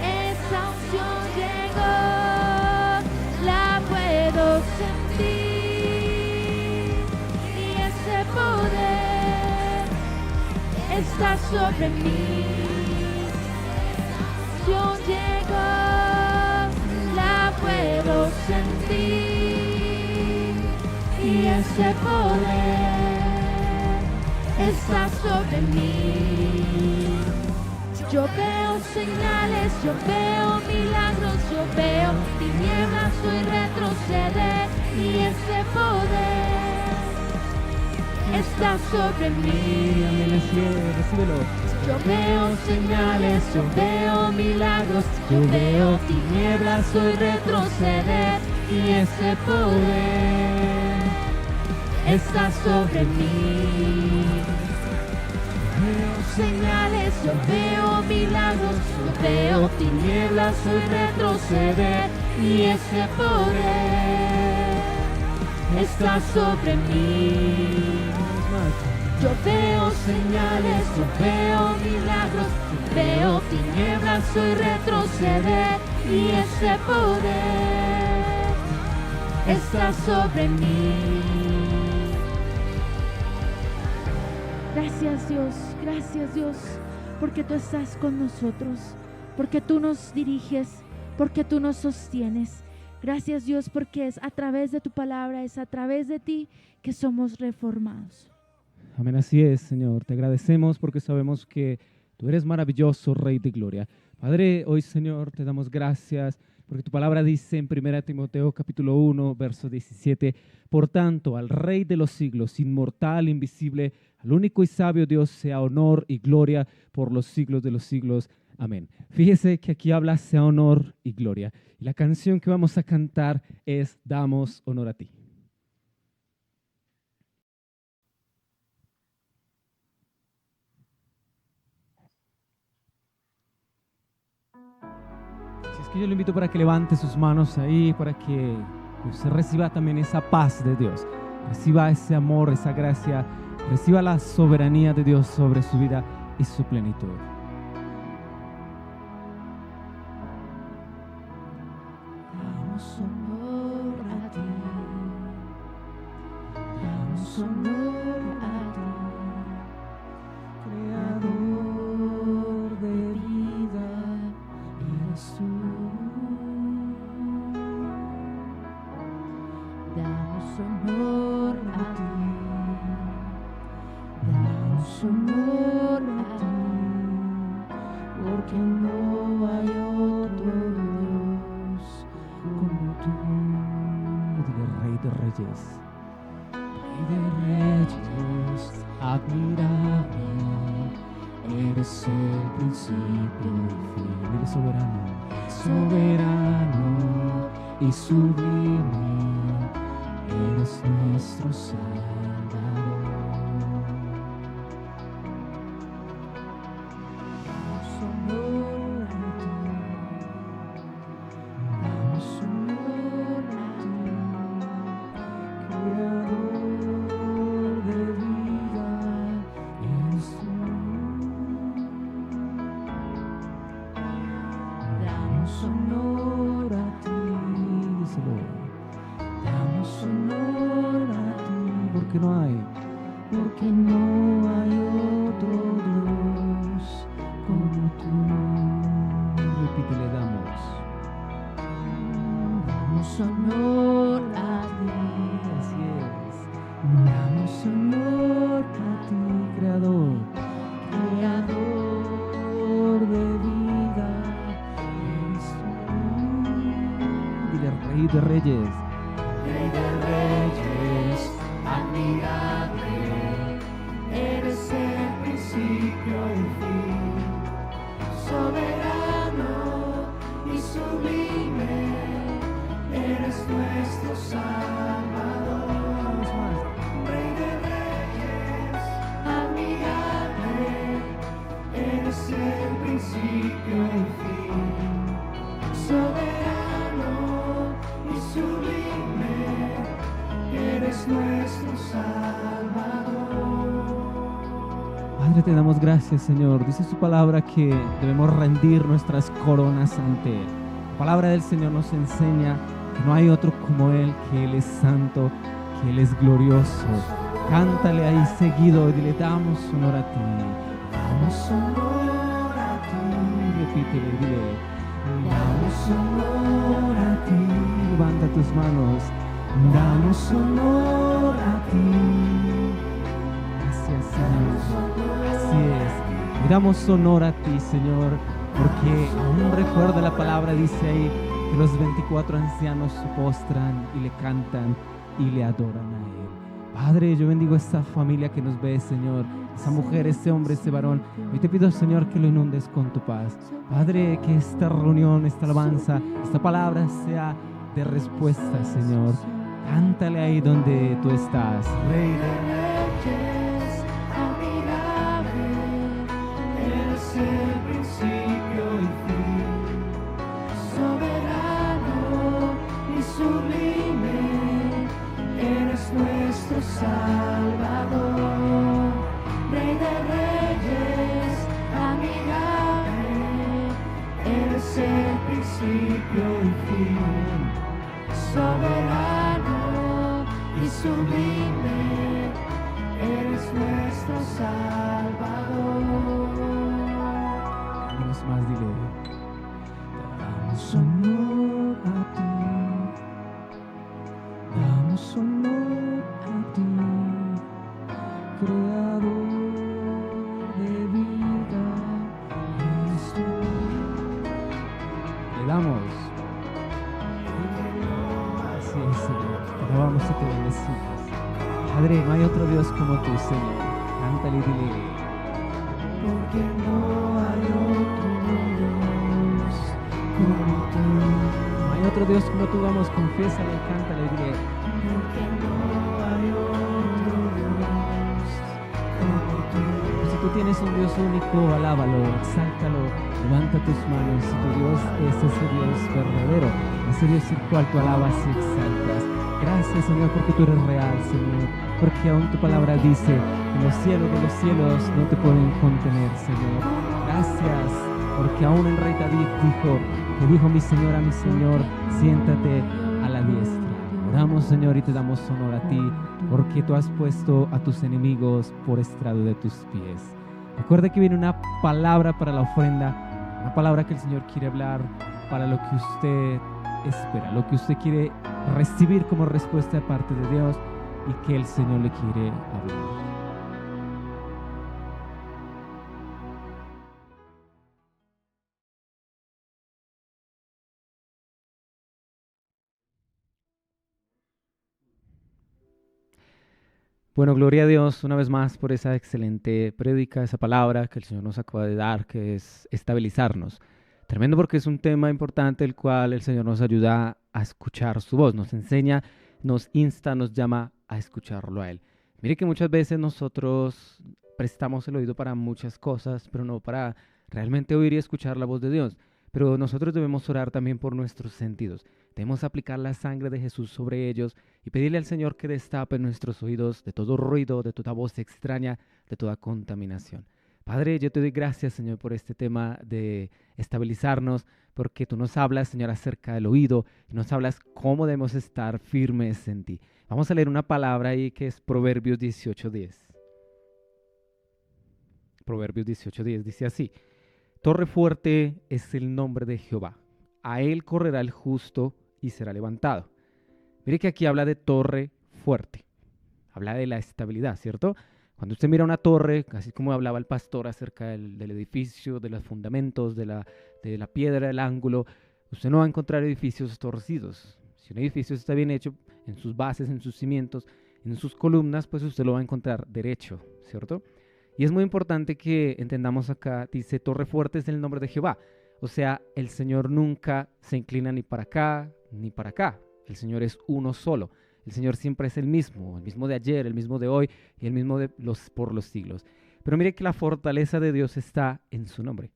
Esa unción llegó, la puedo sentir, y ese poder está sobre mí. Unción llegó, la puedo sentir, y ese poder está sobre mí. Yo veo señales, yo veo milagros, yo veo tinieblas, soy retroceder, y ese poder está sobre mí. Amén, así es, recíbelo. Yo veo señales, yo veo milagros, yo veo tinieblas, soy retroceder, y ese poder está sobre mí. Veo señales, yo veo milagros, yo veo tinieblas, soy retroceder, y ese poder está sobre mí. Yo veo señales, yo veo milagros, yo veo tinieblas, soy retroceder, y ese poder está sobre mí. Gracias Dios, porque tú estás con nosotros, porque tú nos diriges, porque tú nos sostienes. Gracias Dios, porque es a través de tu palabra, es a través de ti que somos reformados. Amén, así es, Señor. Te agradecemos porque sabemos que tú eres maravilloso, Rey de Gloria. Padre, hoy, Señor, te damos gracias porque tu palabra dice en 1 Timoteo capítulo 1, verso 17, por tanto, al Rey de los siglos, inmortal, invisible, al único y sabio Dios, sea honor y gloria por los siglos de los siglos. Amén. Fíjese que aquí habla sea honor y gloria. Y la canción que vamos a cantar es Damos honor a ti. Así es que yo le invito para que levante sus manos ahí, para que usted reciba también esa paz de Dios, reciba ese amor, esa gracia, reciba la soberanía de Dios sobre su vida y su plenitud. Damos honor a ti, damos honor a ti, creador de vida, eres tú. Damos honor a ti, damos honor a ti, porque no hay otro Dios como tú. Diga Rey de Reyes, Rey de reyes, admirable, eres el principio y fin. eres soberano. Soberano y sublime, eres nuestro Salvador. Damos honor a ti, damos honor a ti, creador de vida, eres tú. Damos honor a ti, Díselo, damos honor a ti, porque no hay porque no hay otro Dios como tú. repítele, damos. Damos honor a ti, Así es, damos honor a ti, Creador, creador de vida, eres dile Rey de Reyes, Rey de reyes, admirable, eres el principio y fin, soberano y sublime, Eres el principio y el fin, soberano y sublime, eres nuestro Salvador. Padre, te damos gracias, Señor. Dice su palabra que debemos rendir nuestras coronas ante Él. La palabra del Señor nos enseña que no hay otro como Él, que Él es santo, que Él es glorioso. Cántale ahí seguido y dile, damos honor a ti. Damos honor a ti. Repítele, dile, damos honor a ti. Levanta tus manos. Damos honor a ti. Gracias, Señor. Así es. Y damos honor a ti, Señor, porque aún recuerda la palabra, dice ahí, que los 24 ancianos se postran y le cantan y le adoran a Él. Padre, yo bendigo a esta familia que nos ve, Señor, esa mujer, ese hombre, ese varón. Hoy te pido, Señor, que lo inundes con tu paz. Padre, que esta reunión, esta alabanza, esta palabra sea de respuesta, Señor. Cántale ahí donde tú estás, Rey de Reyes, admirable, eres el principio y fin, soberano y sublime, eres nuestro Salvador. Rey de Reyes, admirable, eres el principio y fin, soberano y sublime, eres nuestro Salvador. Una vez más, dile, damos honor a ti, damos honor a ti, creador de vida, eres tú. Le damos. Así es, Señor, te alabamos y te bendecimos. Padre, no hay otro Dios como tú, Señor. Cántale y dile, Porque no hay otro Dios como tú. no hay otro Dios como tú, vamos, confiésale, cántale y dile, Porque no hay otro Dios como tú. si tú tienes un Dios único, alábalo, exáltalo, levanta tus manos. Si tu Dios es ese Dios verdadero, ese Dios el cual tú alabas y exaltas. Gracias, Señor, porque tú eres real, Señor, porque aún tu palabra dice que los cielos de los cielos no te pueden contener, Señor. Gracias, porque aún el rey David dijo mi Señor a mi Señor, siéntate a la diestra. Oramos, Señor, y te damos honor a ti, porque tú has puesto a tus enemigos por estrado de tus pies. Recuerda que viene una palabra para la ofrenda, una palabra que el Señor quiere hablar para lo que usted espera, lo que usted quiere recibir como respuesta de parte de Dios y que el Señor le quiere hablar. Bueno, gloria a Dios una vez más por esa excelente prédica, esa palabra que el Señor nos acaba de dar, que es estabilizarnos. Tremendo, porque es un tema importante el cual el Señor nos ayuda a escuchar su voz, nos enseña, nos insta, nos llama a escucharlo a Él. Mire que muchas veces nosotros prestamos el oído para muchas cosas, pero no para realmente oír y escuchar la voz de Dios. Pero nosotros debemos orar también por nuestros sentidos. Debemos aplicar la sangre de Jesús sobre ellos y pedirle al Señor que destape nuestros oídos de todo ruido, de toda voz extraña, de toda contaminación. Padre, yo te doy gracias, Señor, por este tema de estabilizarnos, porque tú nos hablas, Señor, acerca del oído y nos hablas cómo debemos estar firmes en ti. Vamos a leer una palabra ahí que es Proverbios 18:10. Proverbios 18:10 dice así: Torre fuerte es el nombre de Jehová, a él correrá el justo y será levantado. Mire que aquí habla de torre fuerte, habla de la estabilidad, ¿cierto? Cuando usted mira una torre, así como hablaba el pastor acerca del edificio, de los fundamentos, de la piedra, del ángulo, usted no va a encontrar edificios torcidos. Si un edificio está bien hecho, en sus bases, en sus cimientos, en sus columnas, pues usted lo va a encontrar derecho, ¿cierto? Y es muy importante que entendamos acá, dice, torre fuerte es el nombre de Jehová. O sea, el Señor nunca se inclina ni para acá, ni para acá. El Señor es uno solo. El Señor siempre es el mismo de ayer, el mismo de hoy y el mismo por los siglos. Pero mire que la fortaleza de Dios está en su nombre.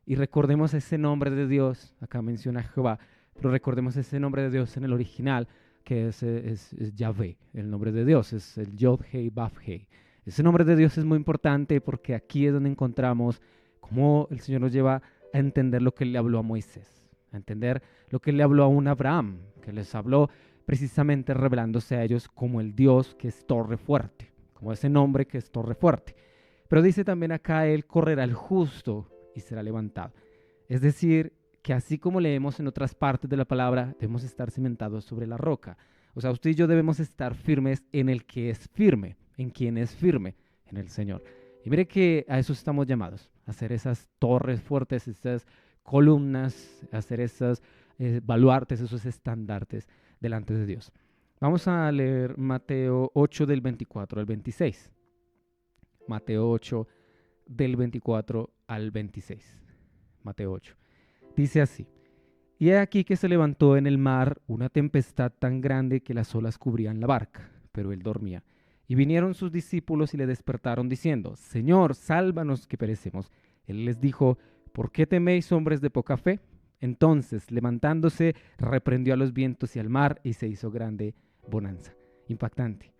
Y recordemos ese nombre de Dios, acá menciona Jehová, pero recordemos ese nombre de Dios en el original, que es Yahvé, el nombre de Dios, es el Yod-Hei, Vav-Hei. Ese nombre de Dios es muy importante porque aquí es donde encontramos cómo el Señor nos lleva a entender lo que le habló a Moisés, a entender lo que le habló a un Abraham, que les habló precisamente revelándose a ellos como el Dios que es torre fuerte, como ese nombre que es torre fuerte. Pero dice también acá, Él correrá al justo y será levantado. Es decir, que así como leemos en otras partes de la palabra, debemos estar cimentados sobre la roca. O sea, usted y yo debemos estar firmes en el que es firme, en quien es firme, en el Señor. Y mire que a eso estamos llamados, a hacer esas torres fuertes, esas columnas, a hacer esos baluartes, esos estandartes delante de Dios. Vamos a leer Mateo 8 del 24 al 26. Mateo 8 del 24 al 26. Mateo 8. Dice así: y he aquí que se levantó en el mar una tempestad tan grande que las olas cubrían la barca, pero él dormía. Y vinieron sus discípulos y le despertaron diciendo: Señor, sálvanos que perecemos. Él les dijo: ¿por qué teméis, hombres de poca fe? Entonces, levantándose, reprendió a los vientos y al mar y se hizo grande bonanza. Impactante.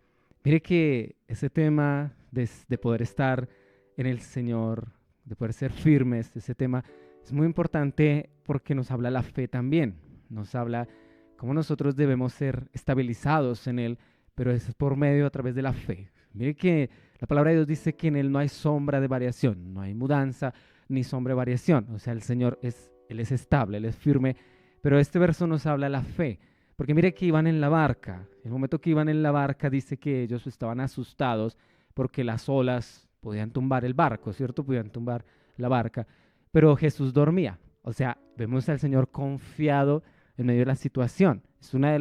Mire que ese tema de poder estar en el Señor, de poder ser firmes, ese tema es muy importante porque nos habla la fe también. Nos habla cómo nosotros debemos ser estabilizados en Él, pero es por medio a través de la fe. Mire que la palabra de Dios dice que en Él no hay sombra de variación, no hay mudanza ni sombra de variación. O sea, el Señor Él es estable, Él es firme, pero este verso nos habla de la fe. Porque mire que iban en la barca. El momento que iban en la barca dice que ellos estaban asustados porque las olas podían tumbar el barco, ¿cierto? Podían tumbar la barca. Pero Jesús dormía. O sea, vemos al Señor confiado en medio de la situación. Es una de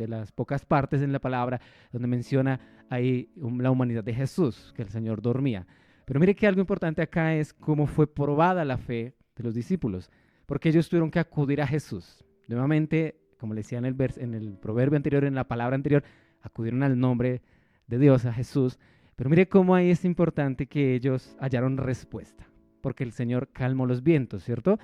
las pocas partes en la palabra donde menciona ahí la humanidad de Jesús, que el Señor dormía. Pero mire que algo importante acá es cómo fue probada la fe de los discípulos, porque ellos tuvieron que acudir a Jesús. Nuevamente, como le decía en el proverbio anterior, en la palabra anterior, acudieron al nombre de Dios, a Jesús. Pero mire cómo ahí es importante que ellos hallaron respuesta, porque el Señor calmó los vientos, ¿cierto?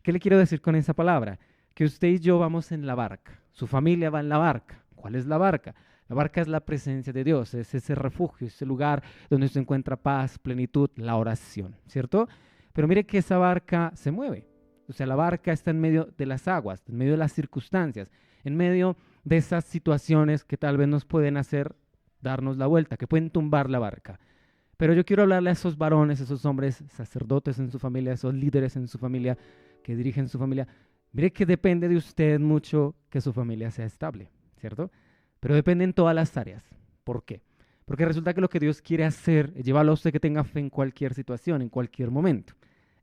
¿Qué le quiero decir con esa palabra? Que usted y yo vamos en la barca, su familia va en la barca. ¿Cuál es la barca? La barca es la presencia de Dios, es ese refugio, ese lugar donde se encuentra paz, plenitud, la oración, ¿cierto? Pero mire que esa barca se mueve. O sea, la barca está en medio de las aguas, en medio de las circunstancias, en medio de esas situaciones que tal vez nos pueden hacer darnos la vuelta, que pueden tumbar la barca. Pero yo quiero hablarle a esos varones, esos hombres sacerdotes en su familia, esos líderes en su familia, que dirigen su familia. Mire que depende de usted mucho que su familia sea estable, ¿cierto? Pero depende en todas las áreas. ¿Por qué? Porque resulta que lo que Dios quiere hacer es llevarlo a usted que tenga fe en cualquier situación, en cualquier momento.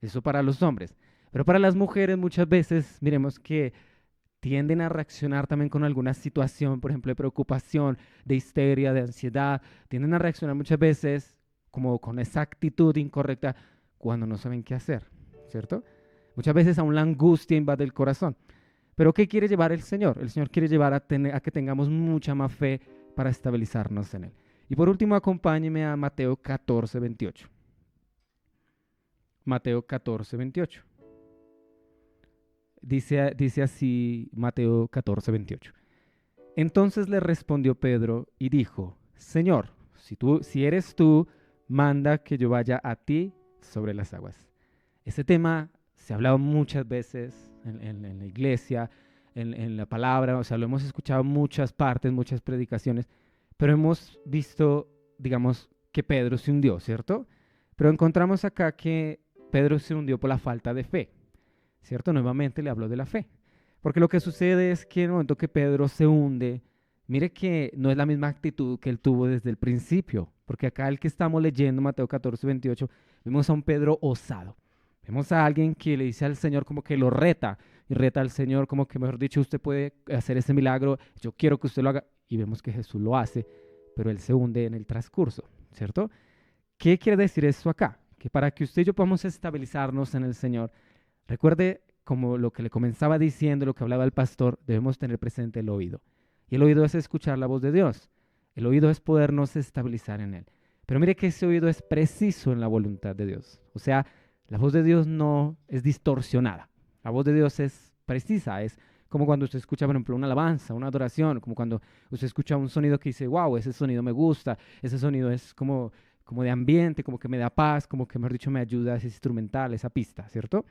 Eso para los hombres. Pero para las mujeres muchas veces, miremos que tienden a reaccionar también con alguna situación, por ejemplo, de preocupación, de histeria, de ansiedad. Tienden a reaccionar muchas veces como con esa actitud incorrecta cuando no saben qué hacer, ¿cierto? Muchas veces aún la angustia invade el corazón. Pero ¿qué quiere llevar el Señor? El Señor quiere llevar a que tengamos mucha más fe para estabilizarnos en Él. Y por último, acompáñeme a Mateo 14, 28. Mateo 14, 28. Dice así Mateo 14, 28. Entonces le respondió Pedro y dijo: Señor, si eres tú, manda que yo vaya a ti sobre las aguas. Este tema se ha hablado muchas veces en la iglesia, en la palabra, o sea, lo hemos escuchado en muchas partes, muchas predicaciones, pero hemos visto, digamos, que Pedro se hundió, ¿cierto? Pero encontramos acá que Pedro se hundió por la falta de fe, ¿cierto? Nuevamente le habló de la fe, porque lo que sucede es que en el momento que Pedro se hunde, mire que no es la misma actitud que él tuvo desde el principio, porque acá el que estamos leyendo, Mateo 14, 28, vemos a un Pedro osado. Vemos a alguien que le dice al Señor como que lo reta, y reta al Señor como que, mejor dicho, usted puede hacer ese milagro, yo quiero que usted lo haga, y vemos que Jesús lo hace, pero él se hunde en el transcurso, ¿cierto? ¿Qué quiere decir esto acá? Que para que usted y yo podamos estabilizarnos en el Señor, recuerde, como lo que le comenzaba diciendo, lo que hablaba el pastor, debemos tener presente el oído. Y el oído es escuchar la voz de Dios. El oído es podernos estabilizar en Él. Pero mire que ese oído es preciso en la voluntad de Dios. O sea, la voz de Dios no es distorsionada. La voz de Dios es precisa, es como cuando usted escucha, por ejemplo, una alabanza, una adoración, como cuando usted escucha un sonido que dice, wow, ese sonido me gusta, ese sonido es como de ambiente, como que me da paz, como que, mejor dicho, me ayuda, ese instrumental, esa pista, ¿cierto?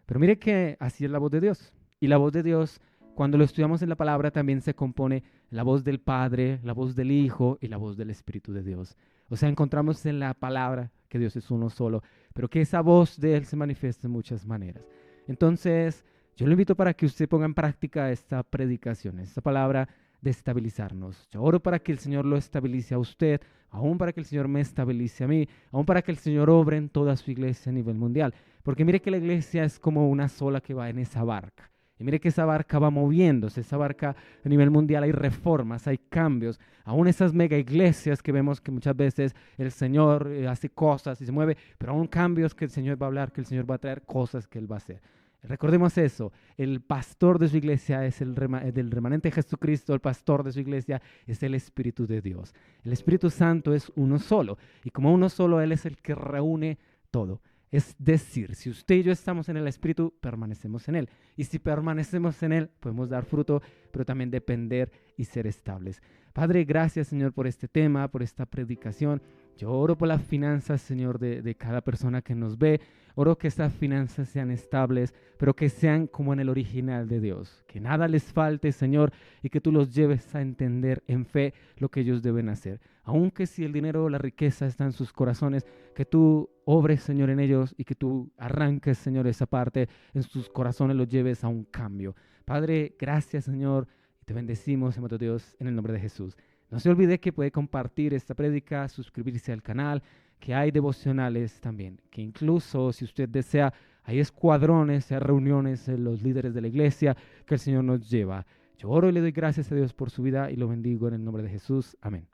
Pero mire que así es la voz de Dios. Y la voz de Dios, cuando lo estudiamos en la palabra, también se compone la voz del Padre, la voz del Hijo y la voz del Espíritu de Dios. O sea, encontramos en la palabra que Dios es uno solo, pero que esa voz de Él se manifiesta en muchas maneras. Entonces, yo lo invito para que usted ponga en práctica esta predicación, esta palabra de estabilizarnos. Yo oro para que el Señor lo estabilice a usted, aún para que el Señor me estabilice a mí, aún para que el Señor obre en toda su iglesia a nivel mundial. Porque mire que la iglesia es como una sola que va en esa barca. Y mire que esa barca va moviéndose, esa barca a nivel mundial hay reformas, hay cambios. Aún esas mega iglesias que vemos que muchas veces el Señor hace cosas y se mueve, pero aún cambios que el Señor va a hablar, que el Señor va a traer cosas que Él va a hacer. Recordemos eso, el pastor de su iglesia es del remanente de Jesucristo, el pastor de su iglesia es el Espíritu de Dios. El Espíritu Santo es uno solo y como uno solo Él es el que reúne todo. Es decir, si usted y yo estamos en el Espíritu, permanecemos en Él. Y si permanecemos en Él, podemos dar fruto, pero también depender y ser estables. Padre, gracias, Señor, por este tema, por esta predicación. Yo oro por las finanzas, Señor, de cada persona que nos ve. Oro que estas finanzas sean estables, pero que sean como en el original de Dios. Que nada les falte, Señor, y que tú los lleves a entender en fe lo que ellos deben hacer. Aunque si el dinero o la riqueza está en sus corazones, que tú obres, Señor, en ellos y que tú arranques, Señor, esa parte en sus corazones, los lleves a un cambio. Padre, gracias, Señor, y te bendecimos, amado Dios, en el nombre de Jesús. No se olvide que puede compartir esta prédica, suscribirse al canal, que hay devocionales también, que incluso si usted desea, hay escuadrones, hay reuniones de los líderes de la iglesia que el Señor nos lleva. Yo oro y le doy gracias a Dios por su vida y lo bendigo en el nombre de Jesús. Amén.